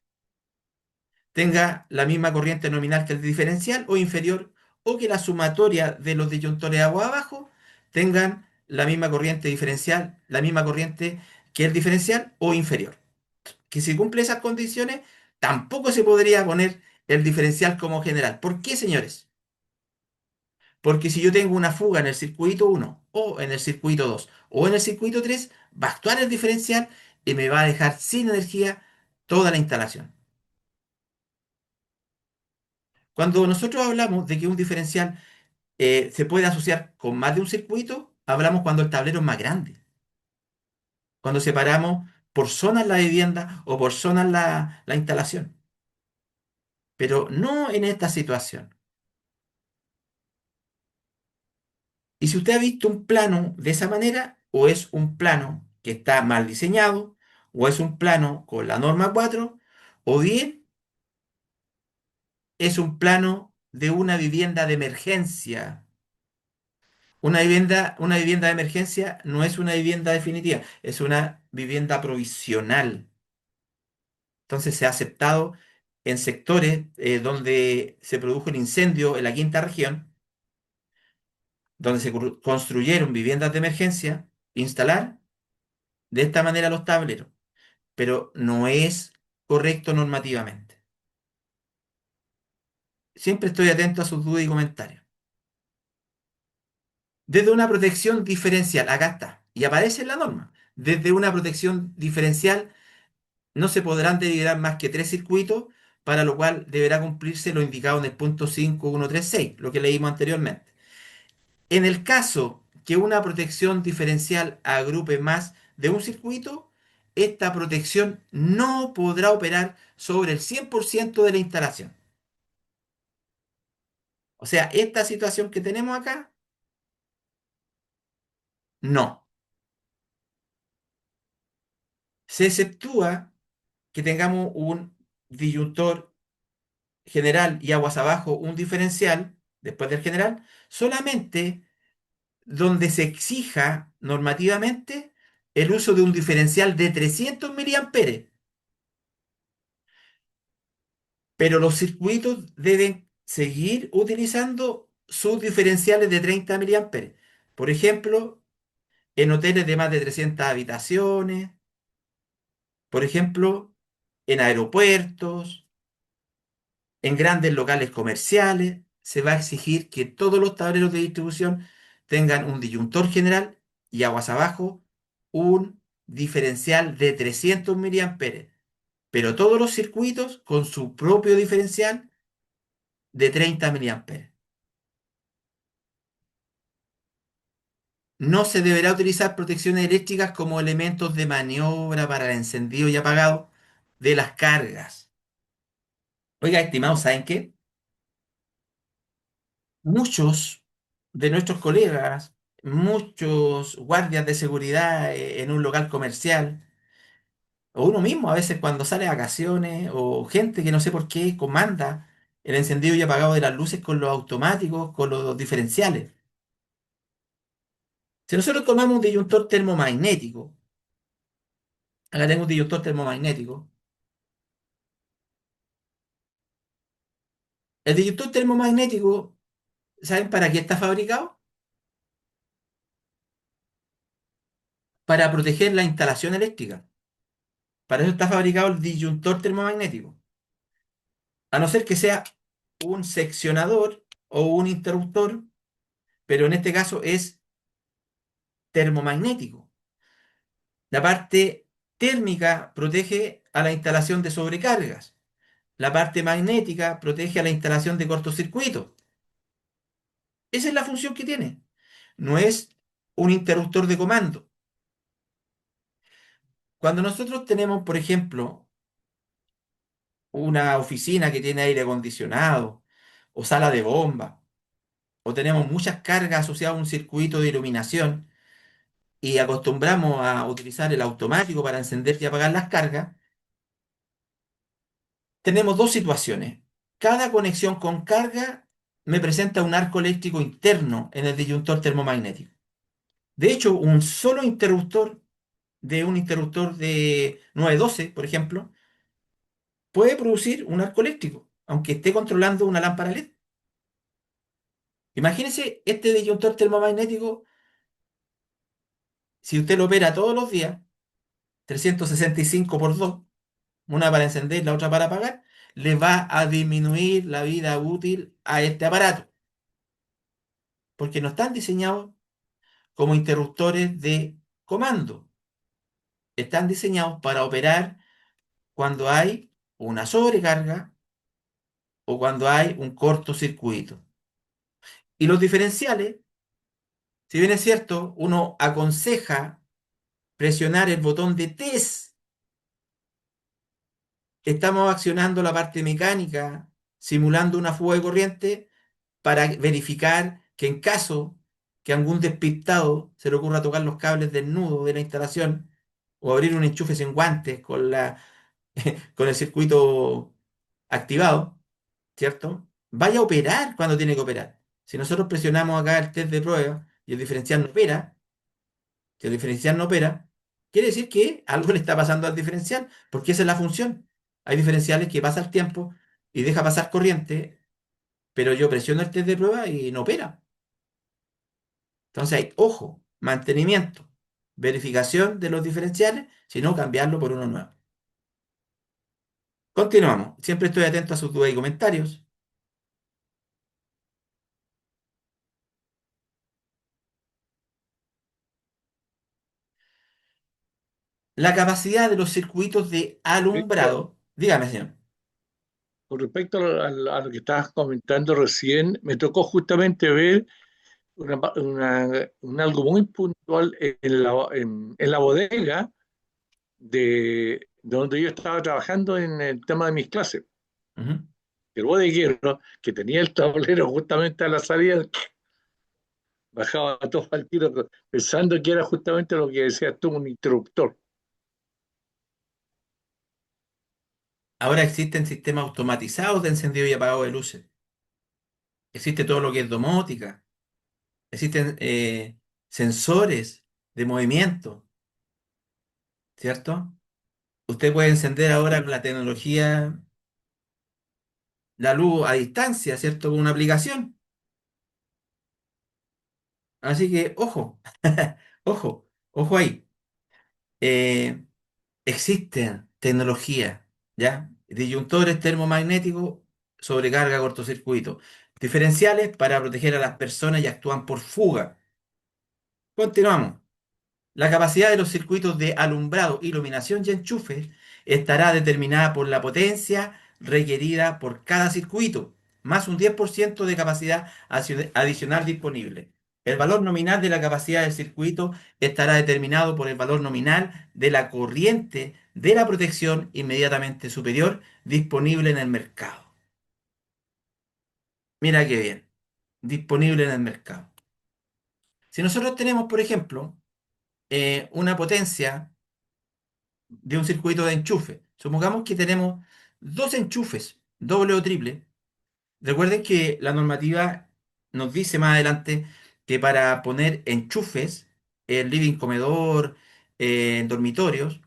tenga la misma corriente nominal que el diferencial o inferior o que la sumatoria de los disyuntores agua abajo tengan la misma corriente diferencial, la misma corriente que el diferencial o inferior. Que si cumple esas condiciones, tampoco se podría poner el diferencial como general. ¿Por qué, señores? Porque si yo tengo una fuga en el circuito uno o en el circuito 2 o en el circuito 3, va a actuar el diferencial y me va a dejar sin energía toda la instalación. Cuando nosotros hablamos de que un diferencial se puede asociar con más de un circuito, hablamos cuando el tablero es más grande, cuando separamos por zonas la vivienda o por zonas la instalación, pero no en esta situación. Y si usted ha visto un plano de esa manera, o es un plano que está mal diseñado, o es un plano con la norma 4, o bien es un plano de una vivienda de emergencia. Una vivienda de emergencia no es una vivienda definitiva, es una vivienda provisional. Entonces se ha aceptado en sectores donde se produjo un incendio en la quinta región, donde se construyeron viviendas de emergencia, instalar de esta manera los tableros, pero no es correcto normativamente. Siempre estoy atento a sus dudas y comentarios. Desde una protección diferencial, acá está, y aparece en la norma. Desde una protección diferencial no se podrán derivar más que tres circuitos, para lo cual deberá cumplirse lo indicado en el punto 5136, lo que leímos anteriormente. En el caso que una protección diferencial agrupe más de un circuito, esta protección no podrá operar sobre el 100% de la instalación. O sea, esta situación que tenemos acá, no. Se exceptúa que tengamos un disyuntor general y aguas abajo un diferencial, después del general, solamente donde se exija normativamente el uso de un diferencial de 300 miliamperes. Pero los circuitos deben seguir utilizando sus diferenciales de 30 miliamperes. Por ejemplo, en hoteles de más de 300 habitaciones, por ejemplo, en aeropuertos, en grandes locales comerciales, se va a exigir que todos los tableros de distribución tengan un disyuntor general y aguas abajo un diferencial de 300 miliamperes, pero todos los circuitos con su propio diferencial de 30 miliamperes. No se deberá utilizar protecciones eléctricas como elementos de maniobra para el encendido y apagado de las cargas. Oiga, estimados, ¿saben qué? Muchos de nuestros colegas, muchos guardias de seguridad en un local comercial, o uno mismo a veces cuando sale de vacaciones, o gente que no sé por qué comanda el encendido y apagado de las luces con los automáticos, con los diferenciales. Si nosotros tomamos un disyuntor termomagnético, acá tengo un disyuntor termomagnético, el disyuntor termomagnético, ¿saben para qué está fabricado? Para proteger la instalación eléctrica. Para eso está fabricado el disyuntor termomagnético. A no ser que sea un seccionador o un interruptor, pero en este caso es termomagnético. La parte térmica protege a la instalación de sobrecargas. La parte magnética protege a la instalación de cortocircuitos. Esa es la función que tiene. No es un interruptor de comando. Cuando nosotros tenemos, por ejemplo, una oficina que tiene aire acondicionado o sala de bomba, o tenemos muchas cargas asociadas a un circuito de iluminación y acostumbramos a utilizar el automático para encender y apagar las cargas, tenemos dos situaciones. Cada conexión con carga me presenta un arco eléctrico interno en el disyuntor termomagnético. De hecho, un solo interruptor de un interruptor de 912, por ejemplo, puede producir un arco eléctrico, aunque esté controlando una lámpara LED. Imagínese este disyuntor termomagnético, si usted lo opera todos los días, 365 por 2, una para encender, la otra para apagar, le va a disminuir la vida útil a este aparato, porque no están diseñados como interruptores de comando, están diseñados para operar cuando hay una sobrecarga o cuando hay un cortocircuito. Y los diferenciales, si bien es cierto, uno aconseja presionar el botón de test, estamos accionando la parte mecánica, simulando una fuga de corriente para verificar que en caso que a algún despistado se le ocurra tocar los cables del nudo de la instalación o abrir un enchufe sin guantes con el circuito activado, ¿cierto? Vaya a operar cuando tiene que operar. Si nosotros presionamos acá el test de prueba y el diferencial no opera, si el diferencial no opera, quiere decir que algo le está pasando al diferencial, porque esa es la función. Hay diferenciales que pasa el tiempo y deja pasar corriente, pero yo presiono el test de prueba y no opera. Entonces hay, ojo, mantenimiento, verificación de los diferenciales, sino cambiarlo por uno nuevo. Continuamos. Siempre estoy atento a sus dudas y comentarios. La capacidad de los circuitos de Víctor, alumbrado. Dígame, señor. con respecto a lo que estabas comentando recién, me tocó justamente ver un algo muy puntual en la bodega de donde yo estaba trabajando en el tema de mis clases. Ujú. El bodeguero, que tenía el tablero justamente a la salida, bajaba todo al tiro pensando que era justamente lo que decías tú, un interruptor. Ahora existen sistemas automatizados de encendido y apagado de luces. Existe todo lo que es domótica. Existen sensores de movimiento, ¿cierto? Usted puede encender ahora con la tecnología la luz a distancia, ¿cierto? Con una aplicación. Así que, ojo, ojo ahí. Eh, Existen tecnologías, ¿ya? Disyuntores termomagnéticos, sobrecarga, cortocircuito. Diferenciales para proteger a las personas y actúan por fuga. Continuamos. La capacidad de los circuitos de alumbrado, iluminación y enchufe estará determinada por la potencia requerida por cada circuito, más un 10% de capacidad adicional disponible. El valor nominal de la capacidad del circuito estará determinado por el valor nominal de la corriente de la protección inmediatamente superior disponible en el mercado. Mira qué bien, disponible en el mercado. Si nosotros tenemos, por ejemplo, una potencia de un circuito de enchufe. Supongamos que tenemos dos enchufes, doble o triple. Recuerden que la normativa nos dice más adelante que para poner enchufes en living, comedor, en dormitorios,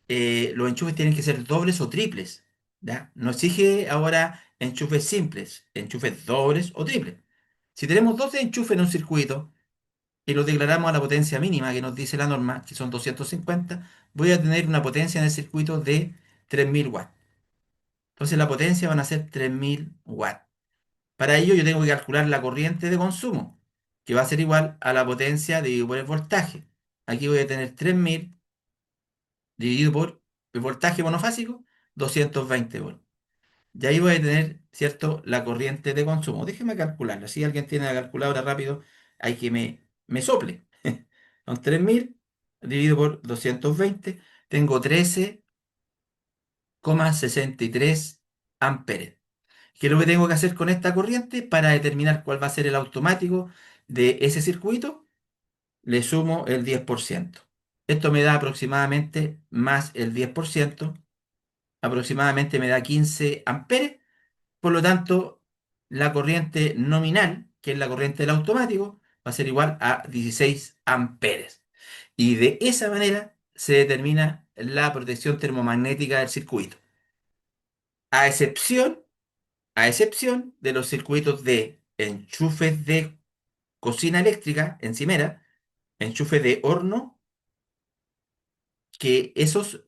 los enchufes tienen que ser dobles o triples. ¿Ya? No exige ahora enchufes simples, enchufes dobles o triples. Si tenemos dos enchufes en un circuito, y lo declaramos a la potencia mínima que nos dice la norma, que son 250, voy a tener una potencia en el circuito de 3000 watts. Entonces la potencia van a ser 3000 watts. Para ello yo tengo que calcular la corriente de consumo, que va a ser igual a la potencia dividido por el voltaje. Aquí voy a tener 3000 dividido por el voltaje monofásico, 220 volts. Y ahí voy a tener, ¿cierto?, la corriente de consumo. Déjeme calcularla. Si alguien tiene la calculadora rápido, hay que me sople. Son 3000 dividido por 220. Tengo 13,63 amperes. ¿Qué es lo que tengo que hacer con esta corriente para determinar cuál va a ser el automático de ese circuito? Le sumo el 10%. Esto me da aproximadamente más el 10%. Aproximadamente me da 15 amperes. Por lo tanto, la corriente nominal, que es la corriente del automático, va a ser igual a 16 amperes. Y de esa manera se determina la protección termomagnética del circuito. A excepción, a excepción de los circuitos de enchufes de cocina eléctrica, encimera, enchufes de horno, que esos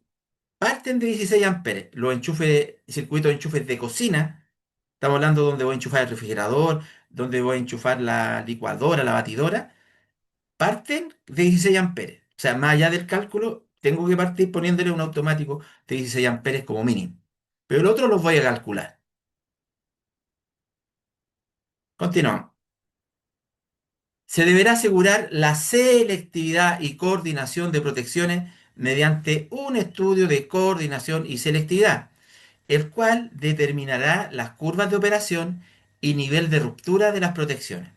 parten de 16 amperes. Los enchufes, circuitos de enchufes de cocina, estamos hablando donde voy a enchufar el refrigerador, donde voy a enchufar la licuadora, la batidora, parten de 16 amperes. O sea, más allá del cálculo, tengo que partir poniéndole un automático de 16 amperes como mínimo. Pero el otro los voy a calcular. Continuamos. Se deberá asegurar la selectividad y coordinación de protecciones mediante un estudio de coordinación y selectividad, el cual determinará las curvas de operación y nivel de ruptura de las protecciones.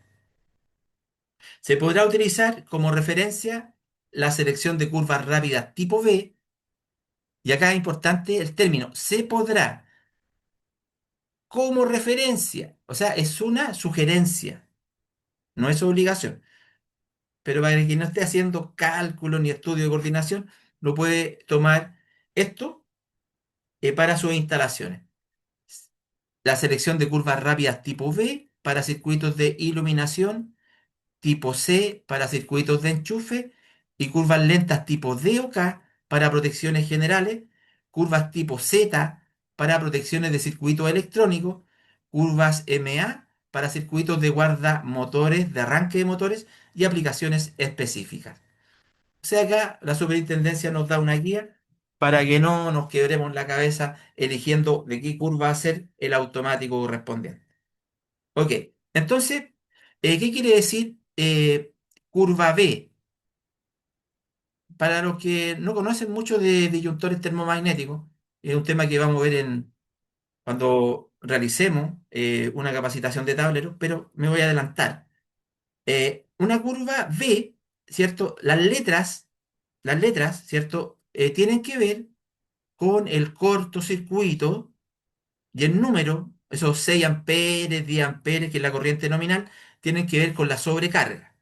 Se podrá utilizar como referencia la selección de curvas rápidas tipo V, y acá es importante el término, se podrá como referencia, o sea, es una sugerencia, no es obligación, pero para quien no esté haciendo cálculo ni estudio de coordinación, lo puede tomar esto para sus instalaciones. La selección de curvas rápidas tipo V para circuitos de iluminación, tipo C para circuitos de enchufe y curvas lentas tipo D o K para protecciones generales, curvas tipo Z para protecciones de circuitos electrónicos, curvas MA para circuitos de guarda motores, de arranque de motores y aplicaciones específicas. O sea, acá la superintendencia nos da una guía para que no nos quebremos la cabeza eligiendo de qué curva hacer el automático correspondiente. Ok, entonces, ¿qué quiere decir curva B? Para los que no conocen mucho de disyuntores termomagnéticos, es un tema que vamos a ver cuando realicemos una capacitación de tableros, pero me voy a adelantar. Una curva B, ¿cierto? Las letras, ¿cierto? Tienen que ver con el cortocircuito y el número, esos 6 amperes, 10 amperes, que es la corriente nominal, tienen que ver con la sobrecarga.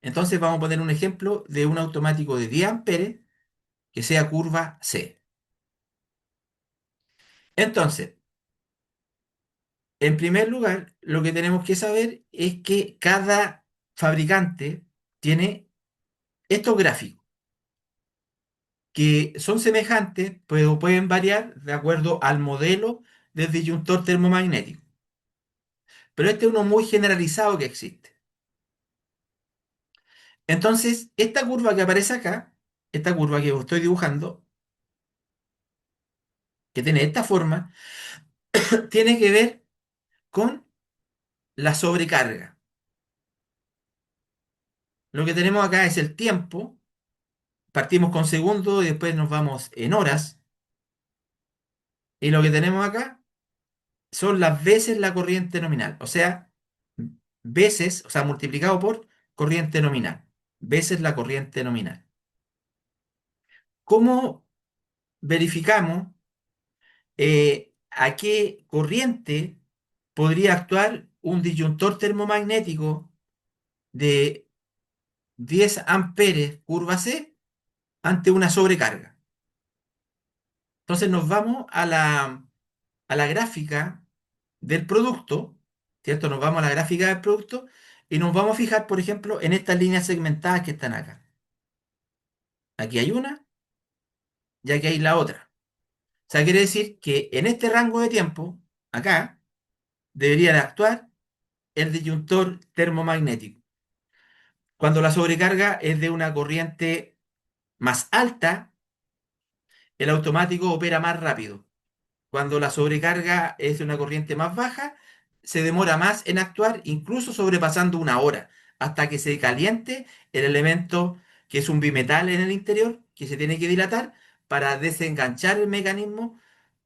Entonces vamos a poner un ejemplo de un automático de 10 amperes que sea curva C. Entonces, en primer lugar, lo que tenemos que saber es que cada fabricante tiene estos gráficos que son semejantes, pero pueden variar de acuerdo al modelo del disyuntor termomagnético. Pero este es uno muy generalizado que existe. Entonces, esta curva que aparece acá, esta curva que estoy dibujando, que tiene esta forma, tiene que ver con la sobrecarga. Lo que tenemos acá es el tiempo, partimos con segundos y después nos vamos en horas, y lo que tenemos acá son las veces la corriente nominal, o sea, veces, o sea, multiplicado por corriente nominal, veces la corriente nominal. ¿Cómo verificamos a qué corriente podría actuar un disyuntor termomagnético de 10 amperes curva C ante una sobrecarga? Entonces nos vamos a la gráfica del producto, ¿cierto? Nos vamos a la gráfica del producto y nos vamos a fijar, por ejemplo, en estas líneas segmentadas que están acá. Aquí hay una y aquí hay la otra. O sea, quiere decir que en este rango de tiempo, acá, debería de actuar el disyuntor termomagnético. Cuando la sobrecarga es de una corriente más alta, el automático opera más rápido. Cuando la sobrecarga es de una corriente más baja, se demora más en actuar, incluso sobrepasando una hora, hasta que se caliente el elemento que es un bimetal en el interior, que se tiene que dilatar para desenganchar el mecanismo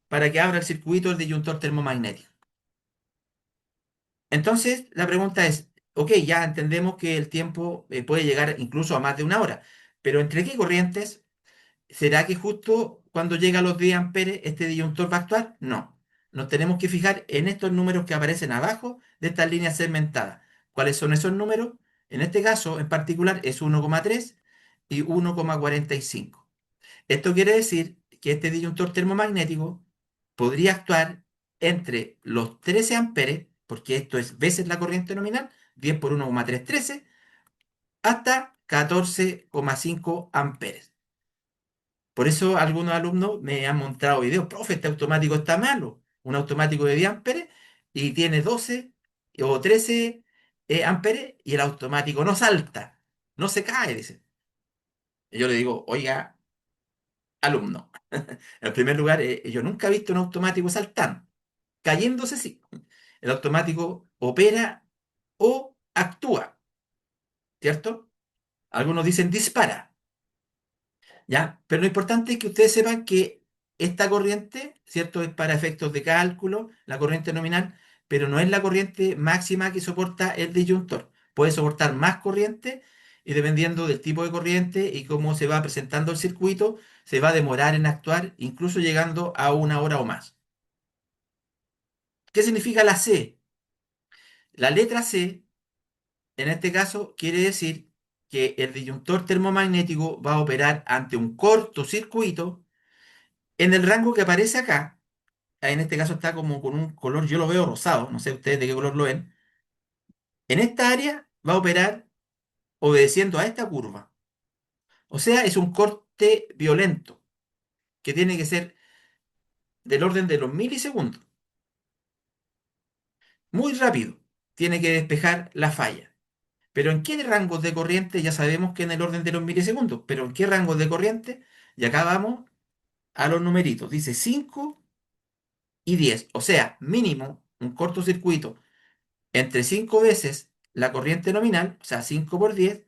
para que abra el circuito del disyuntor termomagnético. Entonces, la pregunta es, ok, ya entendemos que el tiempo puede llegar incluso a más de una hora, pero ¿entre qué corrientes? ¿Será que justo cuando llega a los 10 amperes este disyuntor va a actuar? No. Nos tenemos que fijar en estos números que aparecen abajo de estas líneas segmentadas. ¿Cuáles son esos números? En este caso, en particular, es 1,3 y 1,45. Esto quiere decir que este disyuntor termomagnético podría actuar entre los 13 amperes porque esto es veces la corriente nominal, 10 por 1,313, hasta 14,5 amperes. Por eso algunos alumnos me han mostrado videos, profe, este automático está malo, un automático de 10 amperes y tiene 12 o 13 amperes y el automático no salta, no se cae, dice. Y yo le digo, oiga, alumno, en primer lugar, yo nunca he visto un automático saltando, cayéndose sí. El automático opera o actúa, ¿cierto? Algunos dicen dispara. ¿Ya? Pero lo importante es que ustedes sepan que esta corriente, ¿cierto? Es para efectos de cálculo, la corriente nominal, pero no es la corriente máxima que soporta el disyuntor. Puede soportar más corriente y dependiendo del tipo de corriente y cómo se va presentando el circuito, se va a demorar en actuar, incluso llegando a 1 hora o más. ¿Qué significa la C? La letra C, en este caso, quiere decir que el disyuntor termomagnético va a operar ante un cortocircuito en el rango que aparece acá. En este caso está como con un color, yo lo veo rosado, no sé ustedes de qué color lo ven. En esta área va a operar obedeciendo a esta curva. O sea, es un corte violento que tiene que ser del orden de los milisegundos. Muy rápido. Tiene que despejar la falla. Pero ¿en qué rangos de corriente? Ya sabemos que en el orden de los milisegundos. Pero ¿en qué rangos de corriente? Y acá vamos a los numeritos. Dice 5 y 10. O sea, mínimo un cortocircuito entre 5 veces la corriente nominal, o sea, 5 por 10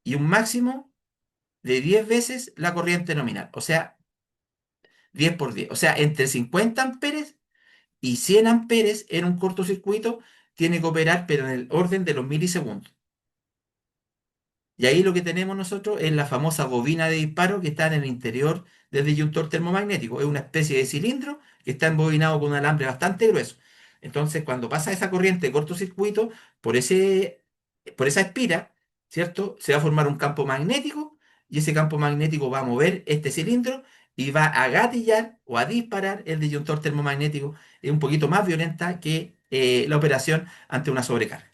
y un máximo de 10 veces la corriente nominal, o sea, 10 por 10. O sea, entre 50 amperes y 100 amperes en un cortocircuito tiene que operar, pero en el orden de los milisegundos. Y ahí lo que tenemos nosotros es la famosa bobina de disparo que está en el interior del disyuntor termomagnético. Es una especie de cilindro que está embobinado con un alambre bastante grueso. Entonces, cuando pasa esa corriente de cortocircuito, por por esa espira, ¿cierto? Se va a formar un campo magnético y ese campo magnético va a mover este cilindro y va a gatillar o a disparar el disyuntor termomagnético. Es un poquito más violenta que la operación ante una sobrecarga.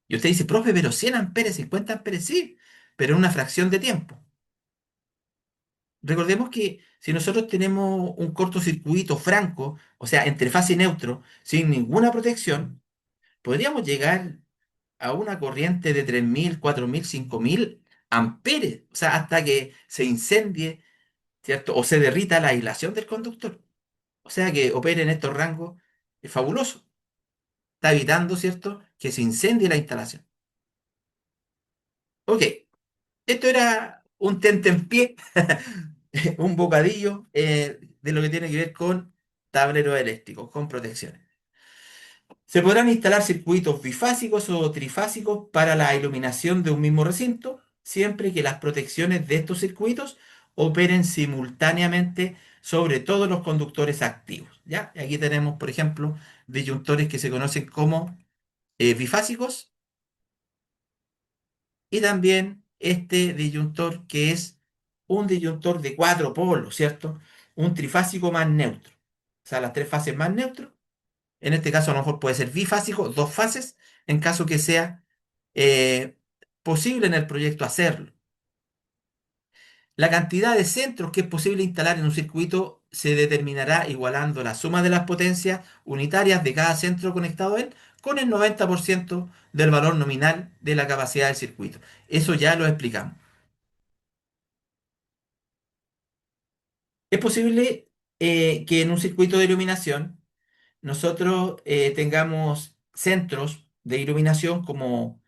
Y usted dice, profe, pero 100 amperes, 50 amperes, sí, pero en una fracción de tiempo. Recordemos que si nosotros tenemos un cortocircuito franco, o sea, entre fase y neutro, sin ninguna protección, podríamos llegar a una corriente de 3.000, 4.000, 5.000 amperes, o sea, hasta que se incendie, ¿cierto? O se derrita la aislación del conductor. O sea, que opere en estos rangos es fabuloso. Está evitando, ¿cierto?, que se incendie la instalación. Ok. Esto era un tentempié, un bocadillo de lo que tiene que ver con tableros eléctricos, con protecciones. Se podrán instalar circuitos bifásicos o trifásicos para la iluminación de un mismo recinto, siempre que las protecciones de estos circuitos operen simultáneamente sobre todos los conductores activos. ¿Ya? Y aquí tenemos, por ejemplo, disyuntores que se conocen como bifásicos y también este disyuntor que es un disyuntor de 4 polos, ¿cierto? Un trifásico más neutro. O sea, las tres fases más neutro. En este caso a lo mejor puede ser bifásico, 2 fases, en caso que sea eh, posible en el proyecto hacerlo. La cantidad de centros que es posible instalar en un circuito se determinará igualando la suma de las potencias unitarias de cada centro conectado a él con el 90% del valor nominal de la capacidad del circuito. Eso ya lo explicamos. Es posible que en un circuito de iluminación nosotros tengamos centros de iluminación como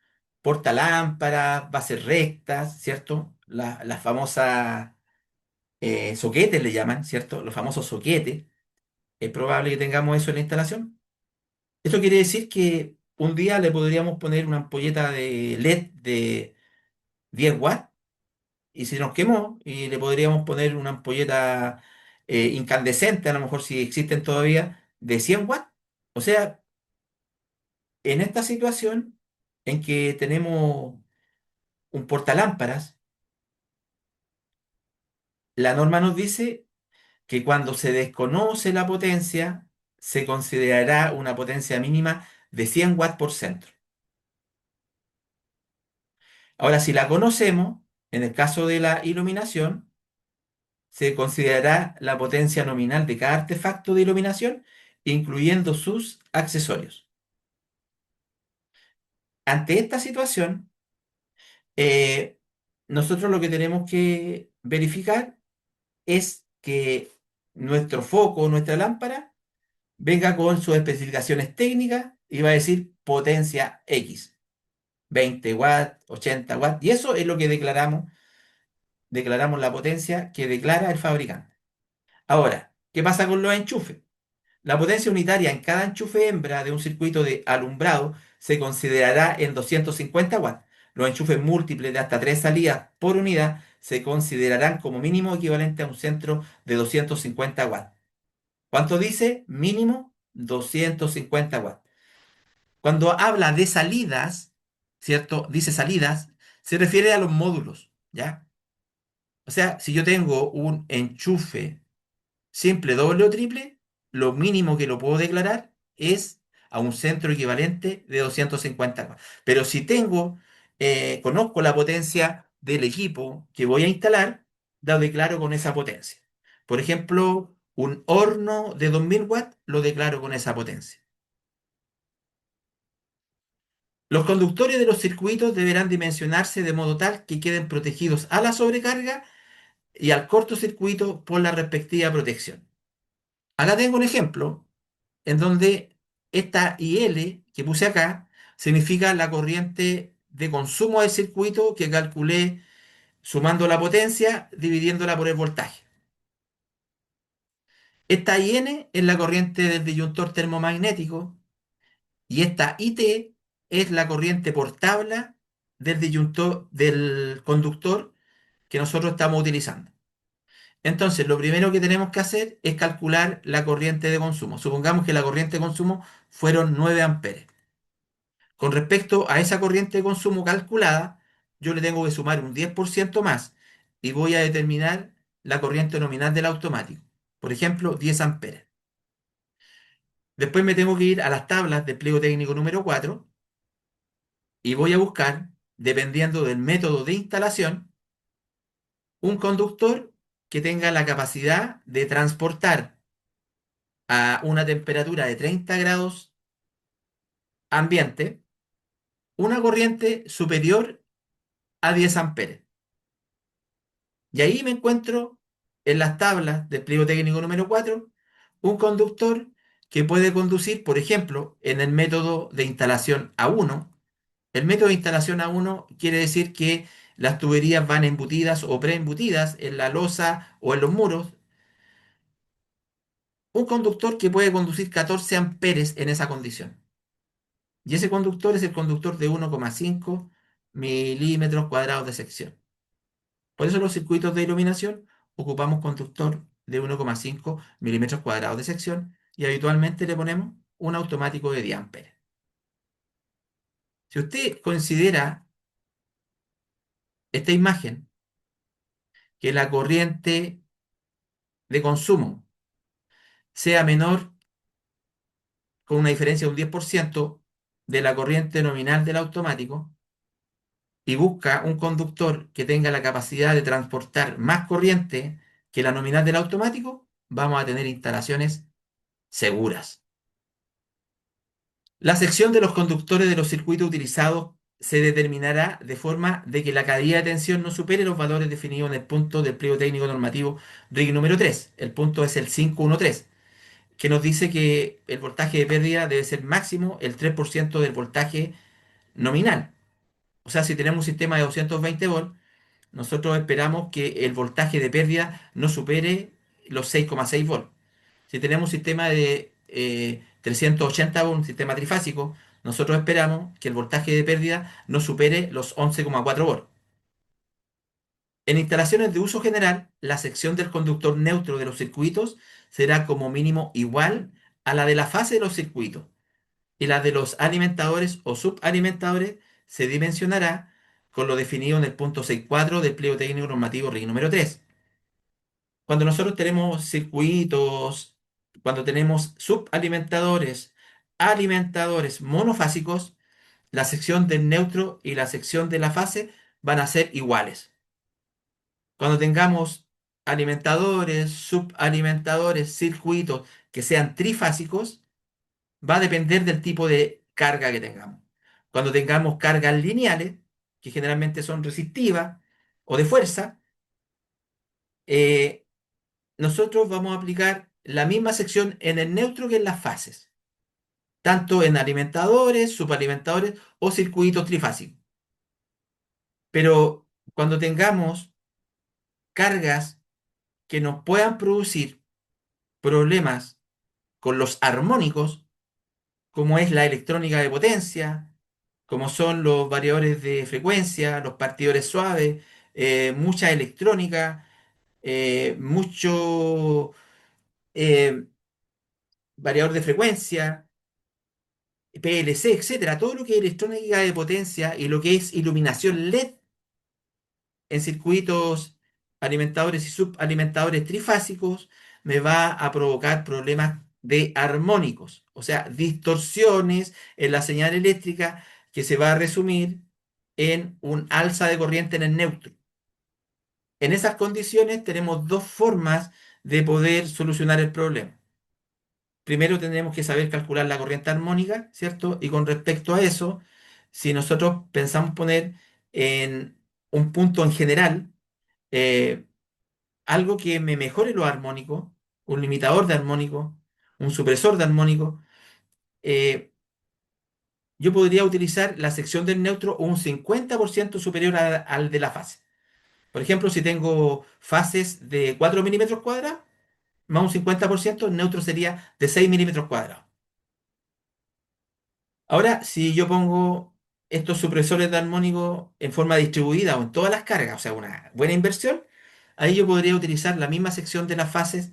portalámparas, bases rectas, ¿cierto? Las famosas soquetes le llaman, ¿cierto? Los famosos soquetes. Es probable que tengamos eso en la instalación. Esto quiere decir que un día le podríamos poner una ampolleta de LED de 10 watts y si nos quemó y le podríamos poner una ampolleta incandescente, a lo mejor si existen todavía, de 100 watts. O sea, en esta situación en que tenemos un portalámparas, la norma nos dice que cuando se desconoce la potencia, se considerará una potencia mínima de 100 watts por centro. Ahora, si la conocemos, en el caso de la iluminación, se considerará la potencia nominal de cada artefacto de iluminación, incluyendo sus accesorios. Ante esta situación, eh, nosotros lo que tenemos que verificar es que nuestro foco, nuestra lámpara, venga con sus especificaciones técnicas y va a decir potencia X, 20 watts, 80 watts, y eso es lo que declaramos la potencia que declara el fabricante. Ahora, ¿qué pasa con los enchufes? La potencia unitaria en cada enchufe hembra de un circuito de alumbrado se considerará en 250 watts. Los enchufes múltiples de hasta 3 salidas por unidad se considerarán como mínimo equivalente a un centro de 250 watts. ¿Cuánto dice? Mínimo 250 watts. Cuando habla de salidas, ¿cierto? Dice salidas, se refiere a los módulos, ¿ya? O sea, si yo tengo un enchufe simple, doble o triple, lo mínimo que lo puedo declarar es a un centro equivalente de 250 watts. Pero si conozco la potencia del equipo que voy a instalar, lo declaro con esa potencia. Por ejemplo, un horno de 2000 watts lo declaro con esa potencia. Los conductores de los circuitos deberán dimensionarse de modo tal que queden protegidos a la sobrecarga y al cortocircuito por la respectiva protección. Acá tengo un ejemplo en donde esta IL que puse acá significa la corriente de consumo del circuito que calculé sumando la potencia, dividiéndola por el voltaje. Esta IN es la corriente del disyuntor termomagnético y esta IT es la corriente por tabla del disyuntor del conductor que nosotros estamos utilizando. Entonces, lo primero que tenemos que hacer es calcular la corriente de consumo. Supongamos que la corriente de consumo fueron 9 amperes. Con respecto a esa corriente de consumo calculada, yo le tengo que sumar un 10% más y voy a determinar la corriente nominal del automático. Por ejemplo, 10 amperes. Después me tengo que ir a las tablas del pliego técnico número 4 y voy a buscar, dependiendo del método de instalación, un conductor que tenga la capacidad de transportar a una temperatura de 30 grados ambiente una corriente superior a 10 amperes. Y ahí me encuentro en las tablas del pliego técnico número 4 un conductor que puede conducir, por ejemplo, en el método de instalación A1. El método de instalación A1 quiere decir que las tuberías van embutidas o preembutidas en la losa o en los muros. Un conductor que puede conducir 14 amperes en esa condición. Y ese conductor es el conductor de 1,5 milímetros cuadrados de sección. Por eso los circuitos de iluminación ocupamos conductor de 1,5 milímetros cuadrados de sección y habitualmente le ponemos un automático de diámperes. Si usted considera esta imagen, que la corriente de consumo sea menor con una diferencia de un 10% de la corriente nominal del automático y busca un conductor que tenga la capacidad de transportar más corriente que la nominal del automático, vamos a tener instalaciones seguras. La sección de los conductores de los circuitos utilizados se determinará de forma de que la caída de tensión no supere los valores definidos en el punto del pliego técnico normativo RIG número 3. El punto es el 513, que nos dice que el voltaje de pérdida debe ser máximo el 3% del voltaje nominal. O sea, si tenemos un sistema de 220 volts, nosotros esperamos que el voltaje de pérdida no supere los 6,6 volts. Si tenemos un sistema de 380 volts, un sistema trifásico, nosotros esperamos que el voltaje de pérdida no supere los 11,4 volts. En instalaciones de uso general, la sección del conductor neutro de los circuitos será como mínimo igual a la de la fase de los circuitos y la de los alimentadores o subalimentadores se dimensionará con lo definido en el punto 6.4 del pliego técnico normativo RIG número 3. Cuando nosotros tenemos circuitos cuando tenemos subalimentadores, alimentadores monofásicos, la sección del neutro y la sección de la fase van a ser iguales. Cuando tengamos alimentadores, subalimentadores, circuitos que sean trifásicos, va a depender del tipo de carga que tengamos. Cuando tengamos cargas lineales, que generalmente son resistivas o de fuerza, eh, nosotros vamos a aplicar la misma sección en el neutro que en las fases, tanto en alimentadores, subalimentadores o circuitos trifásicos. Pero cuando tengamos cargas que nos puedan producir problemas con los armónicos, como es la electrónica de potencia, como son los variadores de frecuencia, los partidores suaves, mucha electrónica, mucho eh, variador de frecuencia, PLC, etcétera, todo lo que es electrónica de potencia y lo que es iluminación LED en circuitos alimentadores y subalimentadores trifásicos me va a provocar problemas de armónicos, o sea, distorsiones en la señal eléctrica que se va a resumir en un alza de corriente en el neutro. En esas condiciones tenemos dos formas de poder solucionar el problema. Primero tendremos que saber calcular la corriente armónica, ¿cierto? Y con respecto a eso, si nosotros pensamos poner en un punto en general, eh, algo que me mejore lo armónico, un limitador de armónico, un supresor de armónico, eh, yo podría utilizar la sección del neutro un 50% superior al de la fase. Por ejemplo, si tengo fases de 4 milímetros cuadrados, más un 50%, el neutro sería de 6 milímetros cuadrados. Ahora, si yo pongo estos supresores de armónico en forma distribuida o en todas las cargas, o sea, una buena inversión, ahí yo podría utilizar la misma sección de las fases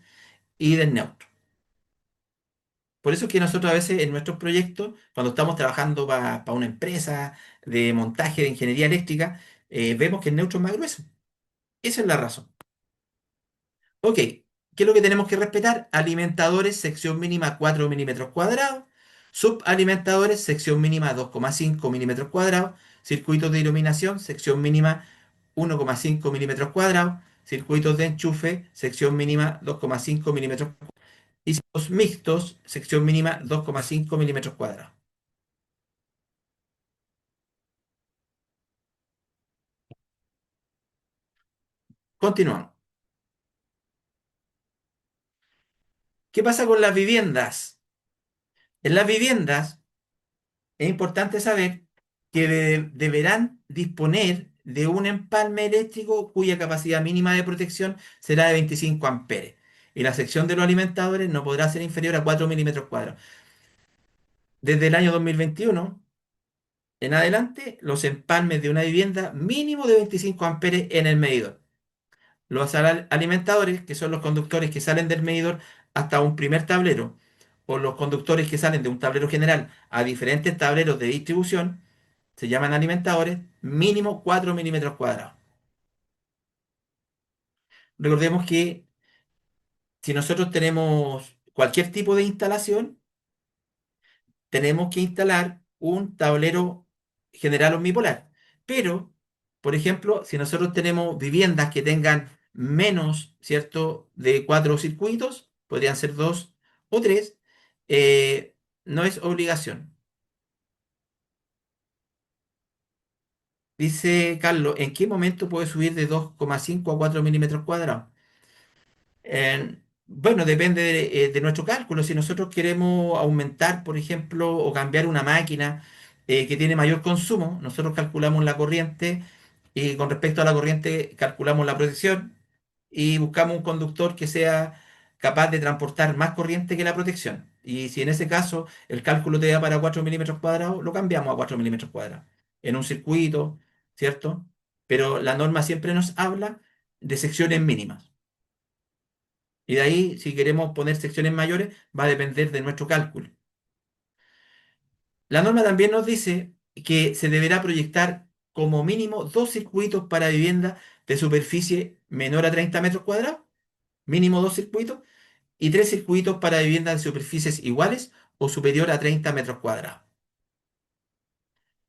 y del neutro. Por eso es que nosotros a veces en nuestros proyectos, cuando estamos trabajando para una empresa de montaje de ingeniería eléctrica, vemos que el neutro es más grueso. Esa es la razón. Ok, ¿qué es lo que tenemos que respetar? Alimentadores, sección mínima 4 milímetros cuadrados. Subalimentadores, sección mínima 2,5 milímetros cuadrados. Circuitos de iluminación, sección mínima 1,5 milímetros cuadrados. Circuitos de enchufe, sección mínima 2,5 milímetros cuadrados. Y circuitos mixtos, sección mínima 2,5 milímetros cuadrados. Continuamos. ¿Qué pasa con las viviendas? En las viviendas es importante saber que deberán disponer de un empalme eléctrico cuya capacidad mínima de protección será de 25 amperes. Y la sección de los alimentadores no podrá ser inferior a 4 milímetros cuadrados. Desde el año 2021 en adelante, los empalmes de una vivienda mínimo de 25 amperes en el medidor. Los alimentadores, que son los conductores que salen del medidor hasta un primer tablero, o los conductores que salen de un tablero general a diferentes tableros de distribución, se llaman alimentadores, mínimo 4 milímetros cuadrados. Recordemos que si nosotros tenemos cualquier tipo de instalación, tenemos que instalar un tablero general omnipolar. Pero, por ejemplo, si nosotros tenemos viviendas que tengan menos, ¿cierto?, de 4 circuitos, podrían ser 2 o 3, no es obligación. Dice Carlos, ¿en qué momento puede subir de 2,5 a 4 milímetros cuadrados? Bueno, depende de nuestro cálculo. Si nosotros queremos aumentar, por ejemplo, o cambiar una máquina que tiene mayor consumo, nosotros calculamos la corriente y con respecto a la corriente calculamos la protección y buscamos un conductor que sea capaz de transportar más corriente que la protección. Y si en ese caso el cálculo te da para 4 milímetros cuadrados, lo cambiamos a 4 milímetros cuadrados en un circuito, ¿cierto? Pero la norma siempre nos habla de secciones mínimas. Y de ahí, si queremos poner secciones mayores, va a depender de nuestro cálculo. La norma también nos dice que se deberá proyectar como mínimo 2 circuitos para vivienda de superficie menor a 30 metros cuadrados, mínimo 2 circuitos, y 3 circuitos para viviendas de superficies iguales o superior a 30 metros cuadrados.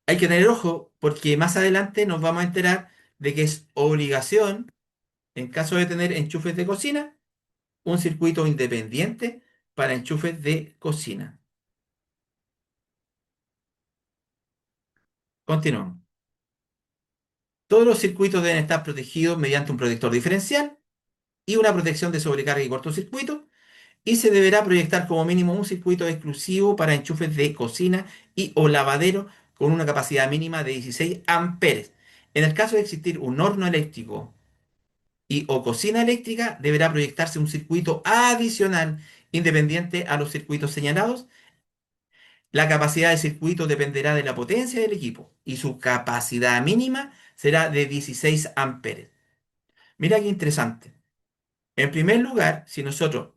Hay que tener ojo porque más adelante nos vamos a enterar de que es obligación, en caso de tener enchufes de cocina, un circuito independiente para enchufes de cocina. Continuamos. Todos los circuitos deben estar protegidos mediante un protector diferencial y una protección de sobrecarga y cortocircuito, y se deberá proyectar como mínimo un circuito exclusivo para enchufes de cocina y o lavadero con una capacidad mínima de 16 amperes. En el caso de existir un horno eléctrico y o cocina eléctrica, deberá proyectarse un circuito adicional independiente a los circuitos señalados. La capacidad del circuito dependerá de la potencia del equipo y su capacidad mínima será de 16 amperes. Mira qué interesante. En primer lugar, si nosotros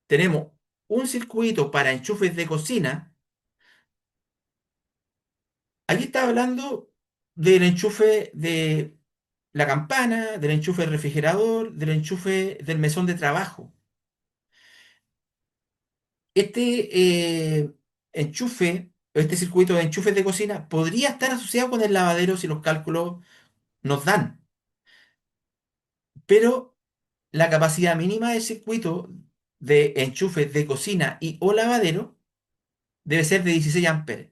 tenemos un circuito para enchufes de cocina, aquí está hablando del enchufe de la campana, del enchufe del refrigerador, del enchufe del mesón de trabajo. Este este circuito de enchufes de cocina podría estar asociado con el lavadero si los cálculos nos dan, pero la capacidad mínima del circuito de enchufes de cocina y o lavadero debe ser de 16 amperes.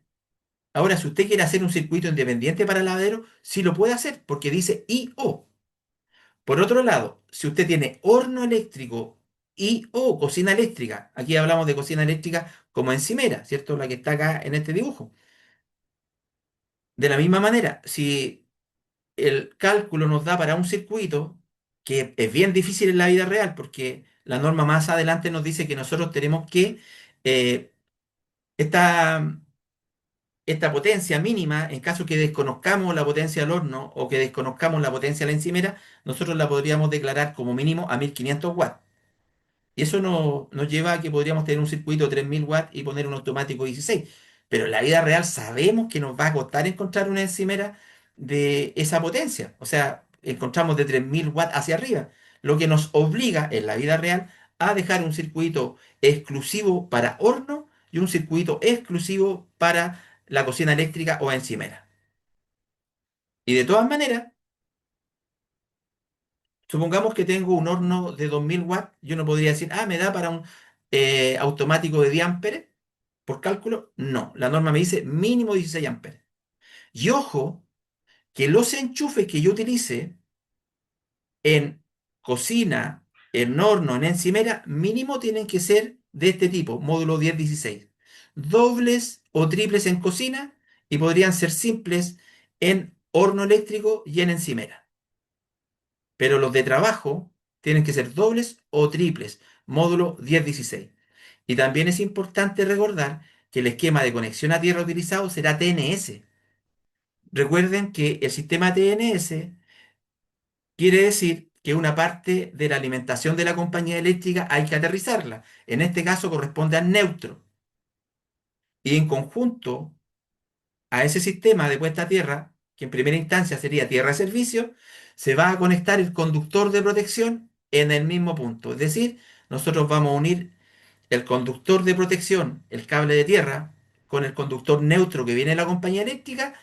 Ahora, si usted quiere hacer un circuito independiente para lavadero, sí lo puede hacer porque dice I o. Por otro lado, si usted tiene horno eléctrico y o cocina eléctrica, aquí hablamos de cocina eléctrica como encimera, ¿cierto? La que está acá en este dibujo. De la misma manera, si el cálculo nos da para un circuito, que es bien difícil en la vida real, porque la norma más adelante nos dice que nosotros tenemos que, eh, esta, esta potencia mínima, en caso que desconozcamos la potencia del horno o que desconozcamos la potencia de la encimera, nosotros la podríamos declarar como mínimo a 1500 watts. Y eso nos lleva a que podríamos tener un circuito de 3000 watts y poner un automático 16. Pero en la vida real sabemos que nos va a costar encontrar una encimera de esa potencia. O sea, encontramos de 3000 watts hacia arriba. Lo que nos obliga en la vida real a dejar un circuito exclusivo para horno y un circuito exclusivo para la cocina eléctrica o encimera. Y de todas maneras, supongamos que tengo un horno de 2000 watts, yo no podría decir, me da para un automático de 10 amperes por cálculo. No, la norma me dice mínimo 16 amperes. Y ojo, que los enchufes que yo utilice en cocina, en horno, en encimera, mínimo tienen que ser de este tipo, módulo 10-16. Dobles o triples en cocina y podrían ser simples en horno eléctrico y en encimera. Pero los de trabajo tienen que ser dobles o triples, módulo 10-16. Y también es importante recordar que el esquema de conexión a tierra utilizado será TNS. Recuerden que el sistema TNS quiere decir que una parte de la alimentación de la compañía eléctrica hay que aterrizarla. En este caso corresponde al neutro. Y en conjunto a ese sistema de puesta a tierra, que en primera instancia sería tierra de servicio, se va a conectar el conductor de protección en el mismo punto. Es decir, nosotros vamos a unir el conductor de protección, el cable de tierra, con el conductor neutro que viene de la compañía eléctrica,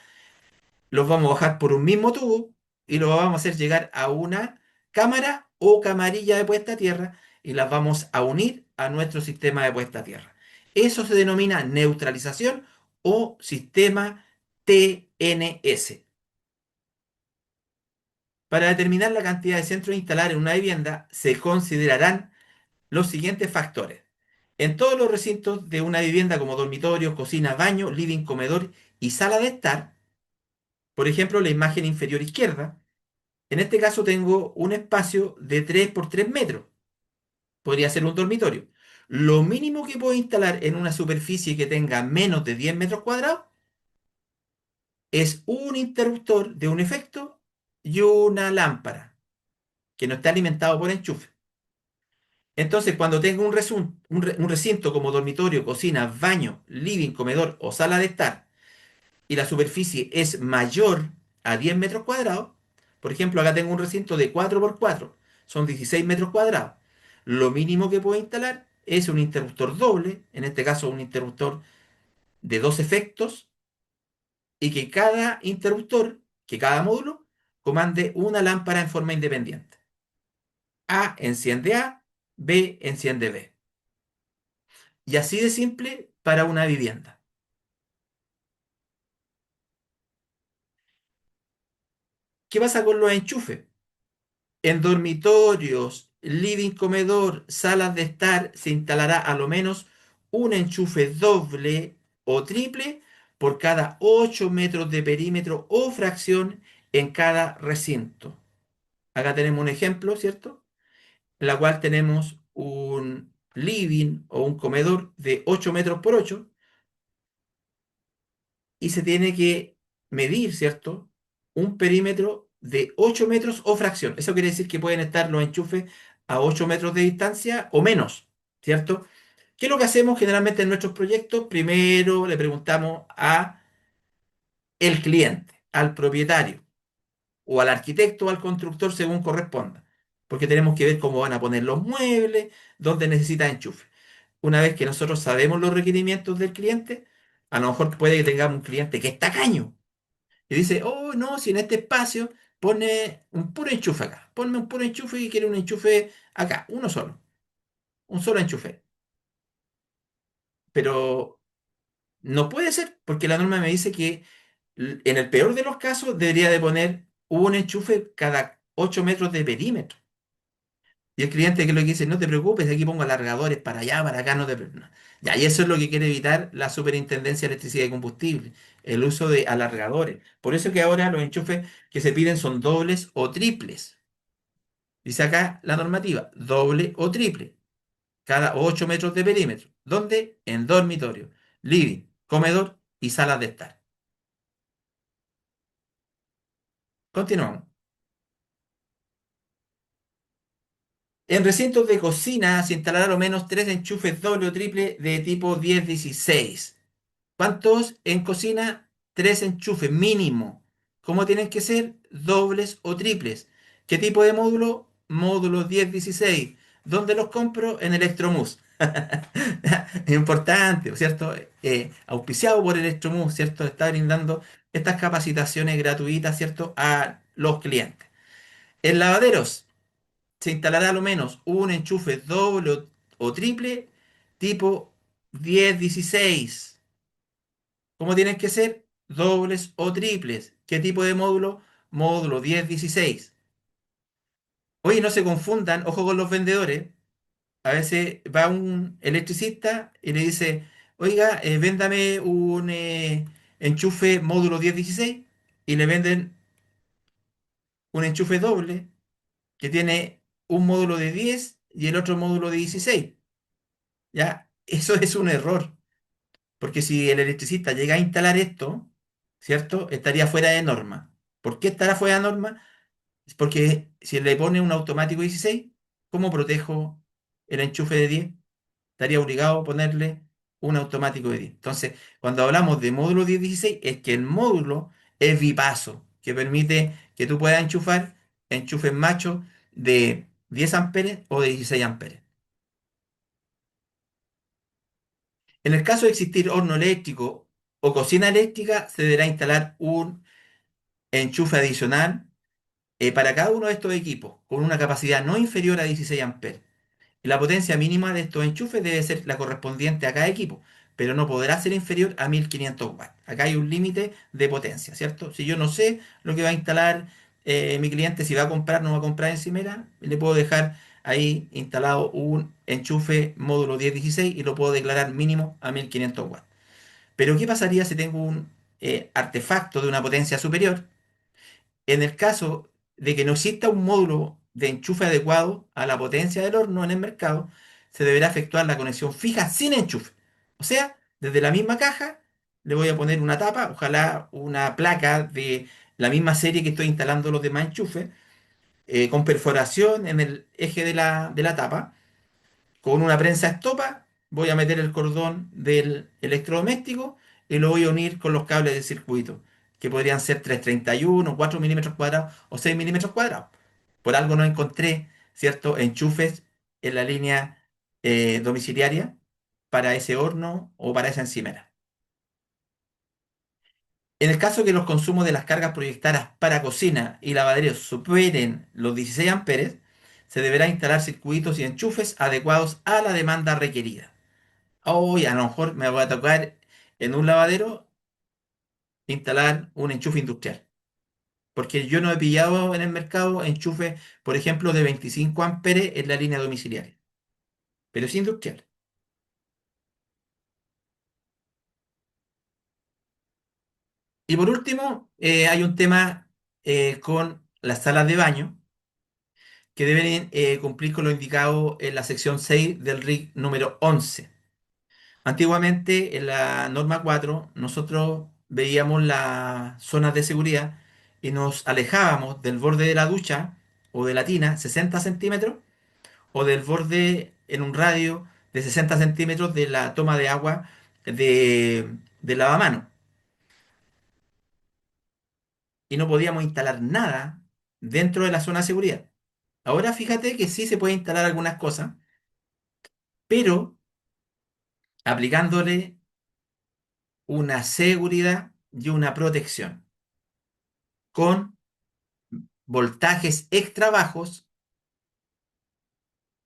los vamos a bajar por un mismo tubo y los vamos a hacer llegar a una cámara o camarilla de puesta a tierra y las vamos a unir a nuestro sistema de puesta a tierra. Eso se denomina neutralización o sistema TNS. Para determinar la cantidad de centros a instalar en una vivienda, se considerarán los siguientes factores. En todos los recintos de una vivienda como dormitorio, cocina, baño, living, comedor y sala de estar, por ejemplo, la imagen inferior izquierda, en este caso tengo un espacio de 3 por 3 metros. Podría ser un dormitorio. Lo mínimo que puedo instalar en una superficie que tenga menos de 10 metros cuadrados es un interruptor de un efecto y una lámpara que no está alimentado por enchufe. Entonces, cuando tengo un recinto como dormitorio, cocina, baño, living, comedor o sala de estar, y la superficie es mayor a 10 metros cuadrados, por ejemplo, acá tengo un recinto de 4 por 4, son 16 metros cuadrados. Lo mínimo que puedo instalar es un interruptor doble, en este caso un interruptor de dos efectos, y que cada interruptor, que cada módulo, comande una lámpara en forma independiente. A enciende A, B enciende B. Y así de simple para una vivienda. ¿Qué pasa con los enchufes? En dormitorios, living, comedor, salas de estar, se instalará a lo menos un enchufe doble o triple por cada 8 metros de perímetro o fracción en cada recinto. Acá tenemos un ejemplo, ¿cierto? En la cual tenemos un living o un comedor de 8 metros por 8 y se tiene que medir, ¿cierto? Un perímetro de 8 metros o fracción. Eso quiere decir que pueden estar los enchufes a 8 metros de distancia o menos, ¿cierto? ¿Qué es lo que hacemos generalmente en nuestros proyectos? Primero le preguntamos a el cliente, al propietario, o al arquitecto o al constructor según corresponda, porque tenemos que ver cómo van a poner los muebles, dónde necesita enchufe. Una vez que nosotros sabemos los requerimientos del cliente, a lo mejor puede que tengamos un cliente que es tacaño y dice, oh, no, si en este espacio pone un puro enchufe acá, ponme un puro enchufe y quiere un enchufe acá, uno solo, un solo enchufe. Pero no puede ser, porque la norma me dice que en el peor de los casos debería de poner un enchufe cada 8 metros de perímetro. Y el cliente que es lo que dice, no te preocupes, aquí pongo alargadores para allá, para acá, no te preocupes. Ya, y eso es lo que quiere evitar la Superintendencia de Electricidad y Combustible, el uso de alargadores. Por eso que ahora los enchufes que se piden son dobles o triples. Dice acá la normativa, doble o triple, cada 8 metros de perímetro. ¿Dónde? En dormitorio, living, comedor y salas de estar. Continuamos. En recintos de cocina se instalará al menos tres enchufes doble o triple de tipo 1016. ¿Cuántos en cocina? Tres enchufes mínimo. ¿Cómo tienen que ser? Dobles o triples. ¿Qué tipo de módulo? Módulo 1016. ¿Dónde los compro? En Electromus. Importante, ¿cierto? Auspiciado por Electromus, ¿cierto? Está brindando estas capacitaciones gratuitas, ¿cierto? A los clientes. En lavaderos se instalará a lo menos un enchufe doble o triple tipo 1016. ¿Cómo tienen que ser? Dobles o triples. ¿Qué tipo de módulo? Módulo 1016. Oye, no se confundan, ojo con los vendedores. A veces va un electricista y le dice, oiga, véndame un enchufe módulo 1016 y le venden un enchufe doble que tiene un módulo de 10 y el otro módulo de 16. ¿Ya? Eso es un error, porque si el electricista llega a instalar esto, ¿cierto? Estaría fuera de norma. ¿Por qué estará fuera de norma? Es porque si le pone un automático 16, ¿cómo protejo el enchufe de 10? Estaría obligado a ponerle un automático de 10. Entonces, cuando hablamos de módulo 10-16, es que el módulo es bipaso, que permite que tú puedas enchufar enchufes machos de 10 amperes o de 16 amperes. En el caso de existir horno eléctrico o cocina eléctrica, se deberá instalar un enchufe adicional para cada uno de estos equipos, con una capacidad no inferior a 16 amperes. La potencia mínima de estos enchufes debe ser la correspondiente a cada equipo, pero no podrá ser inferior a 1500 watts. Acá hay un límite de potencia, ¿cierto? Si yo no sé lo que va a instalar mi cliente, si va a comprar o no va a comprar encimera, le puedo dejar ahí instalado un enchufe módulo 1016 y lo puedo declarar mínimo a 1500 watts. Pero ¿qué pasaría si tengo un artefacto de una potencia superior? En el caso de que no exista un módulo de enchufe adecuado a la potencia del horno en el mercado, se deberá efectuar la conexión fija sin enchufe. O sea, desde la misma caja le voy a poner una tapa, ojalá una placa de la misma serie que estoy instalando los demás enchufes, con perforación en el eje de la tapa. Con una prensa estopa voy a meter el cordón del electrodoméstico y lo voy a unir con los cables de circuito, que podrían ser 331, 4 milímetros cuadrados o 6 milímetros cuadrados. Por algo no encontré, ¿cierto?, enchufes en la línea domiciliaria para ese horno o para esa encimera. En el caso que los consumos de las cargas proyectadas para cocina y lavaderos superen los 16 amperes, se deberá instalar circuitos y enchufes adecuados a la demanda requerida. Hoy a lo mejor me voy a tocar en un lavadero instalar un enchufe industrial, porque yo no he pillado en el mercado enchufe, por ejemplo, de 25 amperes en la línea domiciliaria, pero es industrial. Y por último, hay un tema con las salas de baño que deben cumplir con lo indicado en la sección 6 del RIC número 11. Antiguamente, en la norma 4 nosotros veíamos las zonas de seguridad y nos alejábamos del borde de la ducha o de la tina 60 centímetros o del borde en un radio de 60 centímetros de la toma de agua de lavamanos. Y no podíamos instalar nada dentro de la zona de seguridad. Ahora fíjate que sí se puede instalar algunas cosas, pero aplicándole una seguridad y una protección con voltajes extra bajos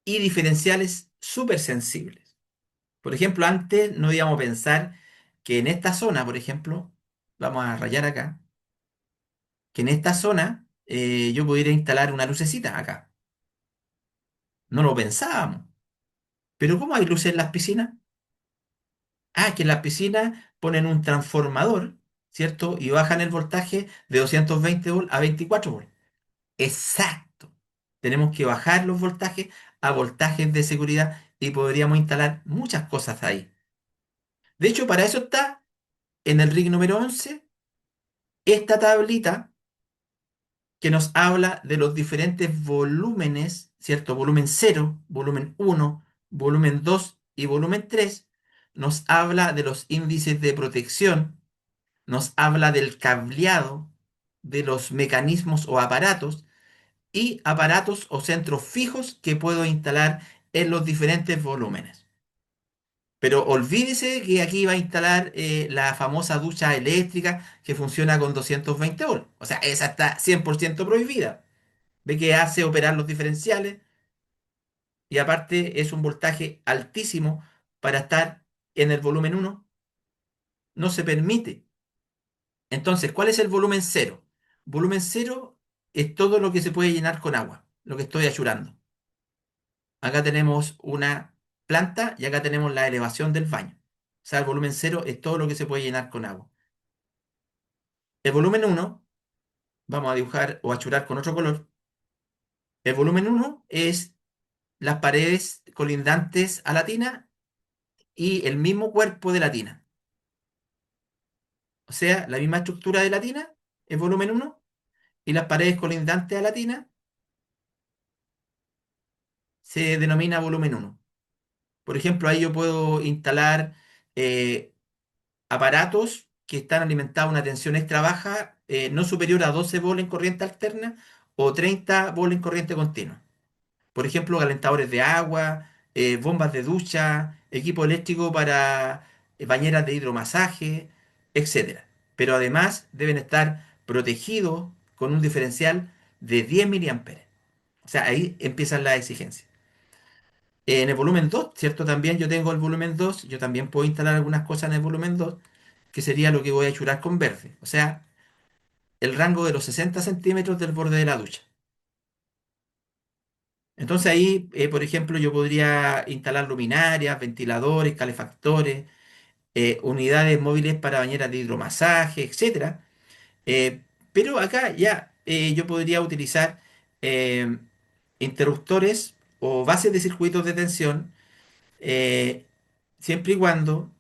y diferenciales súper sensibles. Por ejemplo, antes no íbamos a pensar que en esta zona, por ejemplo, vamos a rayar acá, que en esta zona yo pudiera instalar una lucecita acá. No lo pensábamos. Pero ¿cómo hay luces en las piscinas? Ah, que en las piscinas ponen un transformador, ¿cierto? Y bajan el voltaje de 220 volts a 24 volts. Exacto. Tenemos que bajar los voltajes a voltajes de seguridad y podríamos instalar muchas cosas ahí. De hecho, para eso está en el RIC número 11 esta tablita que nos habla de los diferentes volúmenes, ¿cierto? Volumen cero, volumen uno, volumen 2 y volumen 3. Nos habla de los índices de protección, nos habla del cableado, de los mecanismos o aparatos y aparatos o centros fijos que puedo instalar en los diferentes volúmenes. Pero olvídese que aquí va a instalar la famosa ducha eléctrica que funciona con 220 volts. O sea, esa está 100% prohibida. Ve que hace operar los diferenciales y aparte es un voltaje altísimo para estar en el volumen uno. No se permite. Entonces, ¿cuál es el volumen cero? Volumen cero es todo lo que se puede llenar con agua, lo que estoy achurando. Acá tenemos una planta y acá tenemos la elevación del baño. O sea, el volumen cero es todo lo que se puede llenar con agua. El volumen uno, vamos a dibujar o achurar con otro color. El volumen uno es las paredes colindantes a la tina y el mismo cuerpo de la tina. O sea, la misma estructura de la tina es volumen uno y las paredes colindantes a la tina se denomina volumen uno. Por ejemplo, ahí yo puedo instalar eh, aparatos que están alimentados a una tensión extra baja, no superior a 12 volts en corriente alterna o 30 volts en corriente continua. Por ejemplo, calentadores de agua, bombas de ducha, equipo eléctrico para bañeras de hidromasaje, etcétera. Pero además deben estar protegidos con un diferencial de 10 miliamperes. O sea, ahí empiezan las exigencias. En el volumen 2, ¿cierto? También yo tengo el volumen 2, yo también puedo instalar algunas cosas en el volumen 2, que sería lo que voy a churar con verde. O sea, el rango de los 60 centímetros del borde de la ducha. Entonces ahí, por ejemplo, yo podría instalar luminarias, ventiladores, calefactores, unidades móviles para bañeras de hidromasaje, etcétera. Eh, pero acá ya yo podría utilizar eh, interruptores o bases de circuitos de tensión eh, siempre y cuando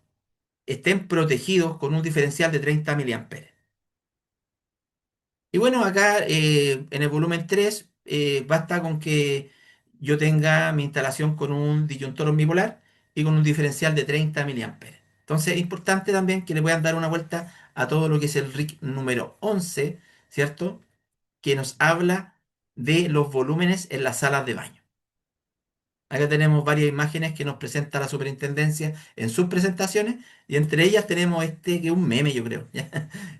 estén protegidos con un diferencial de 30 miliamperes. Y bueno, acá en el volumen 3 basta con que yo tenga mi instalación con un disyuntor omnipolar y con un diferencial de 30 miliamperes. Entonces es importante también que le puedan dar una vuelta a todo lo que es el RIC número 11, ¿cierto? Que nos habla de los volúmenes en las salas de baño. Acá tenemos varias imágenes que nos presenta la superintendencia en sus presentaciones y entre ellas tenemos este que es un meme, yo creo. ¿Ya?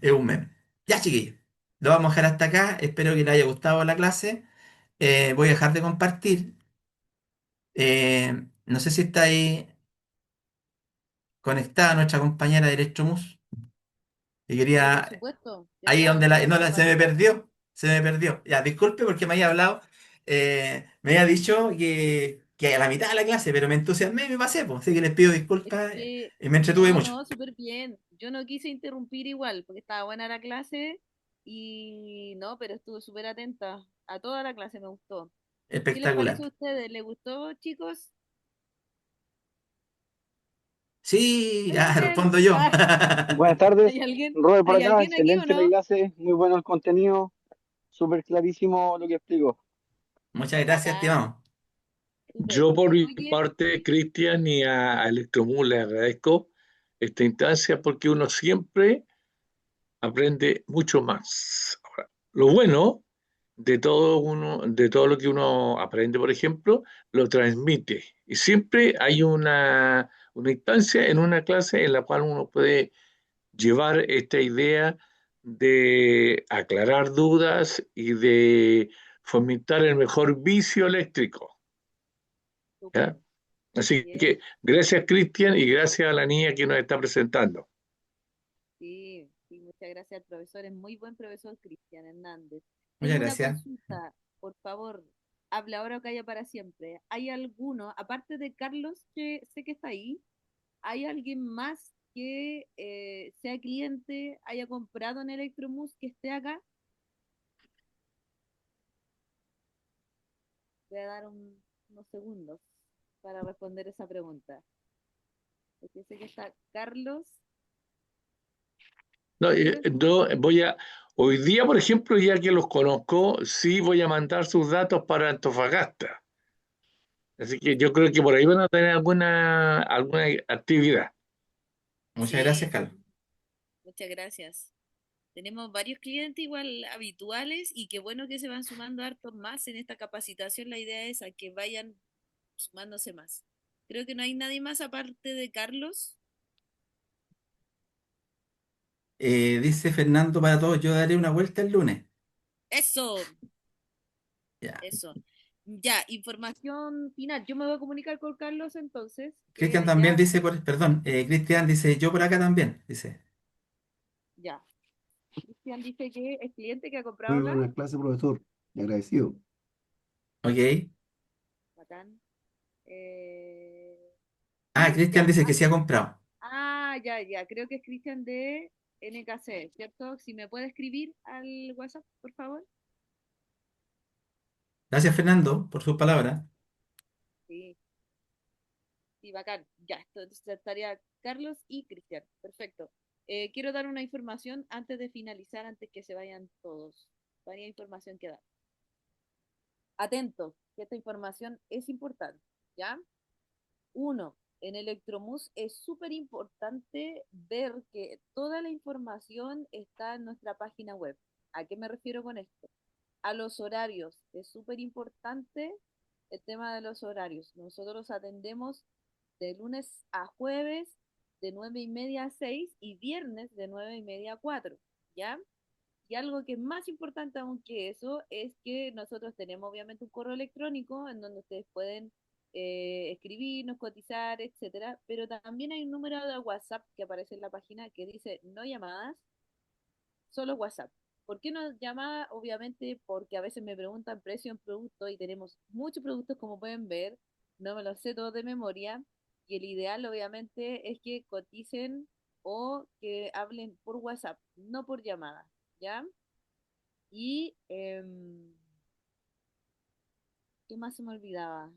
Es un meme. Ya, chiquillos. Lo vamos a dejar hasta acá. Espero que les haya gustado la clase. Voy a dejar de compartir. No sé si está ahí conectada nuestra compañera de Electromus. Y Sí, por quería, supuesto. Ya ahí estaba donde la, no, esperando se para me entrar. perdió, se me perdió. Ya, disculpe porque me había hablado, me había dicho que a la mitad de la clase, pero me entusiasmé y me pasé, pues. Así que les pido Es disculpas que, y me entretuve no, mucho. no, súper bien. Yo no quise interrumpir igual, porque estaba buena la clase y no, pero estuve súper atenta a toda la clase, me gustó. ¿Qué les Espectacular. pareció a ustedes? ¿Les gustó, chicos? Sí, Muy ya bien. respondo yo. Ah, Buenas tardes, ¿hay alguien? Robert por ¿Hay acá, alguien aquí o excelente la no? clase, muy bueno el contenido, súper clarísimo lo que explico. Muchas gracias, Bacán, estimado. súper. Yo por mi Oye, parte, Cristian y a Electromús le agradezco esta instancia porque uno siempre aprende mucho más. Ahora, lo bueno de todo lo que uno aprende, por ejemplo, lo transmite. Y siempre hay una instancia en una clase en la cual uno puede llevar esta idea de aclarar dudas y de fomentar el mejor vicio eléctrico. súper. ¿Ya? Así Bien. que gracias, Cristian, y gracias a la niña que nos está presentando. Sí, sí, muchas gracias al profesor. Es muy buen profesor Cristian Hernández. Muchas Tengo una gracias. consulta, por favor, habla ahora o calla para siempre. ¿Hay alguno, aparte de Carlos, que sé que está ahí, hay alguien más que sea cliente, haya comprado en Electromus, que esté acá? Voy a dar unos segundos para responder esa pregunta. Porque sé que está Carlos. No, Carlos, hoy día, por ejemplo, ya que los conozco, sí voy a mandar sus datos para Antofagasta. Así que yo creo que por ahí van a tener alguna actividad. Muchas gracias, sí, Carlos. muchas gracias. Tenemos varios clientes igual habituales y qué bueno que se van sumando hartos más en esta capacitación. La idea es a que vayan sumándose más. Creo que no hay nadie más aparte de Carlos. Dice Fernando para todos, yo daré una vuelta el lunes. Eso, Ya. eso. Ya, información final. Yo me voy a comunicar con Carlos entonces, Cristian que también ya, dice, perdón, Cristian dice, yo por acá también, dice. ya. Cristian dice que es cliente que ha comprado Muy acá. buena clase, profesor, agradecido. Ok. Bacán. Ah, Y Cristian ya. dice que sí ha comprado. Ya, ya. Creo que es Cristian de NKC, ¿cierto? Si me puede escribir al WhatsApp, por favor. Gracias, Fernando, por sus palabras. Sí, sí, bacán. Ya, entonces estaría Carlos y Cristian. Perfecto. Quiero dar una información antes de finalizar, antes que se vayan todos. Varias información que dar. Atento, que esta información es importante, ¿ya? Uno, en Electromus es súper importante ver que toda la información está en nuestra página web. ¿A qué me refiero con esto? A los horarios. Es súper importante el tema de los horarios. Nosotros atendemos de lunes a jueves de 9:30 a 6 y viernes de 9:30 a 4, ¿ya? Y algo que es más importante aún que eso es que nosotros tenemos obviamente un correo electrónico en donde ustedes pueden escribirnos, cotizar, etcétera, pero también hay un número de WhatsApp que aparece en la página que dice no llamadas, solo WhatsApp. ¿Por qué no llamada? Obviamente porque a veces me preguntan precio en producto y tenemos muchos productos como pueden ver, no me los sé todos de memoria y el ideal obviamente es que coticen o que hablen por WhatsApp, no por llamada, ¿ya? Y, ¿qué más se me olvidaba?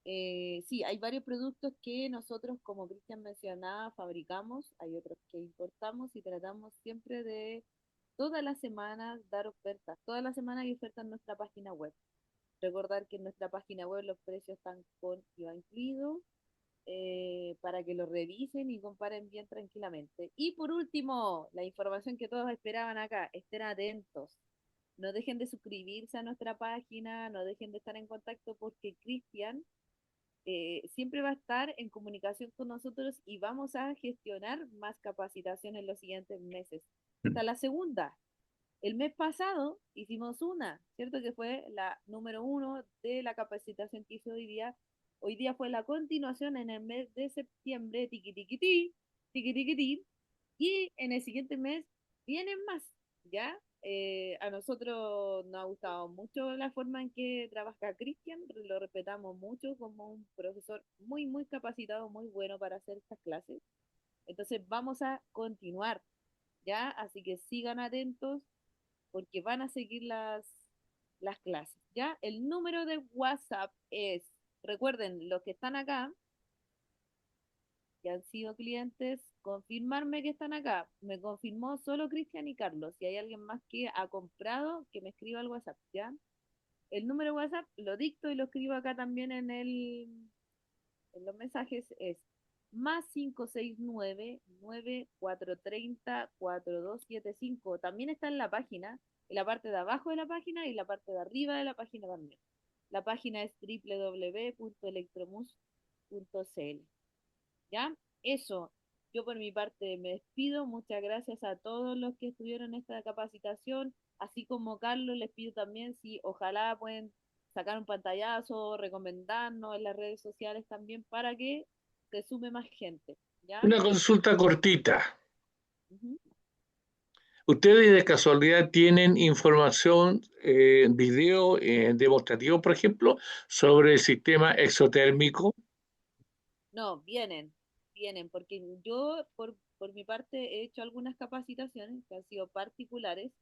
Sí, hay varios productos que nosotros, como Cristian mencionaba, fabricamos, hay otros que importamos y tratamos siempre de todas las semanas dar ofertas. Todas las semanas hay ofertas en nuestra página web. Recordar que en nuestra página web los precios están con IVA incluido, para que lo revisen y comparen bien tranquilamente. Y por último, la información que todos esperaban acá, estén atentos. no dejen de suscribirse a nuestra página, no dejen de estar en contacto porque Cristian siempre va a estar en comunicación con nosotros y vamos a gestionar más capacitación en los siguientes meses. Esta es la segunda. El mes pasado hicimos una, ¿cierto? Que fue la número 1 de la capacitación que hizo hoy día. Hoy día fue la continuación en el mes de septiembre, tiqui tiqui ti, tiqui tiqui ti, y en el siguiente mes vienen más, ¿ya? A nosotros nos ha gustado mucho la forma en que trabaja Cristian, lo respetamos mucho como un profesor muy, muy capacitado, muy bueno para hacer estas clases. Entonces vamos a continuar, ¿ya? Así que sigan atentos porque van a seguir las clases, ¿ya? El número de WhatsApp es, recuerden, los que están acá, que han sido clientes, confirmarme que están acá. Me confirmó solo Cristian y Carlos. Si hay alguien más que ha comprado, que me escriba al WhatsApp, ¿ya? El número de WhatsApp lo dicto y lo escribo acá también en los mensajes, es más 569 9430 4275. También está en la página, en la parte de abajo de la página y la parte de arriba de la página también. La página es www.electromus.cl. ¿Ya? Eso, yo por mi parte me despido. Muchas gracias a todos los que estuvieron en esta capacitación, así como Carlos, les pido también si ojalá pueden sacar un pantallazo, recomendarnos en las redes sociales también para que se sume más gente, ¿ya? Una consulta cortita. Ujú. ¿Ustedes de casualidad tienen información, video demostrativo, por ejemplo, sobre el sistema exotérmico? No, vienen, porque yo por mi parte he hecho algunas capacitaciones que han sido particulares,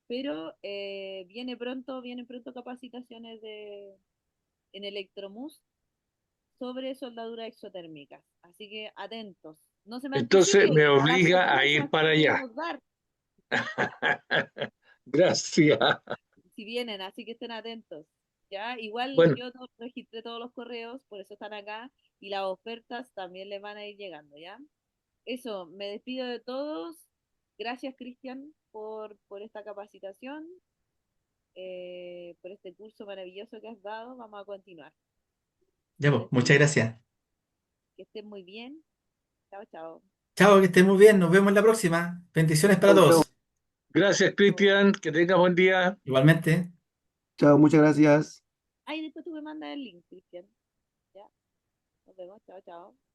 pero vienen pronto capacitaciones en Electromus sobre soldaduras exotérmicas. Así que atentos. No se me Entonces me anticipe a las obliga a ir sorpresas que para allá. podemos dar Gracias. si vienen, así que estén atentos. ¿Ya? Igual Bueno, yo registré todos los correos, por eso están acá, y las ofertas también les van a ir llegando, ¿ya? Eso, me despido de todos. Gracias, Cristian, por esta capacitación, por este curso maravilloso que has dado. Vamos a continuar. Ya, Me pues, muchas despido. gracias. Que estén muy bien. Chao, chao. Chao, que estén muy bien. Nos vemos la próxima. Bendiciones para Chau, chau. todos. gracias, Chao. Cristian. Que tengas buen día. Igualmente. Chao, muchas gracias. Ay, después tú me mandas el link, Cristian. Ya, nos vemos. Chao, chao.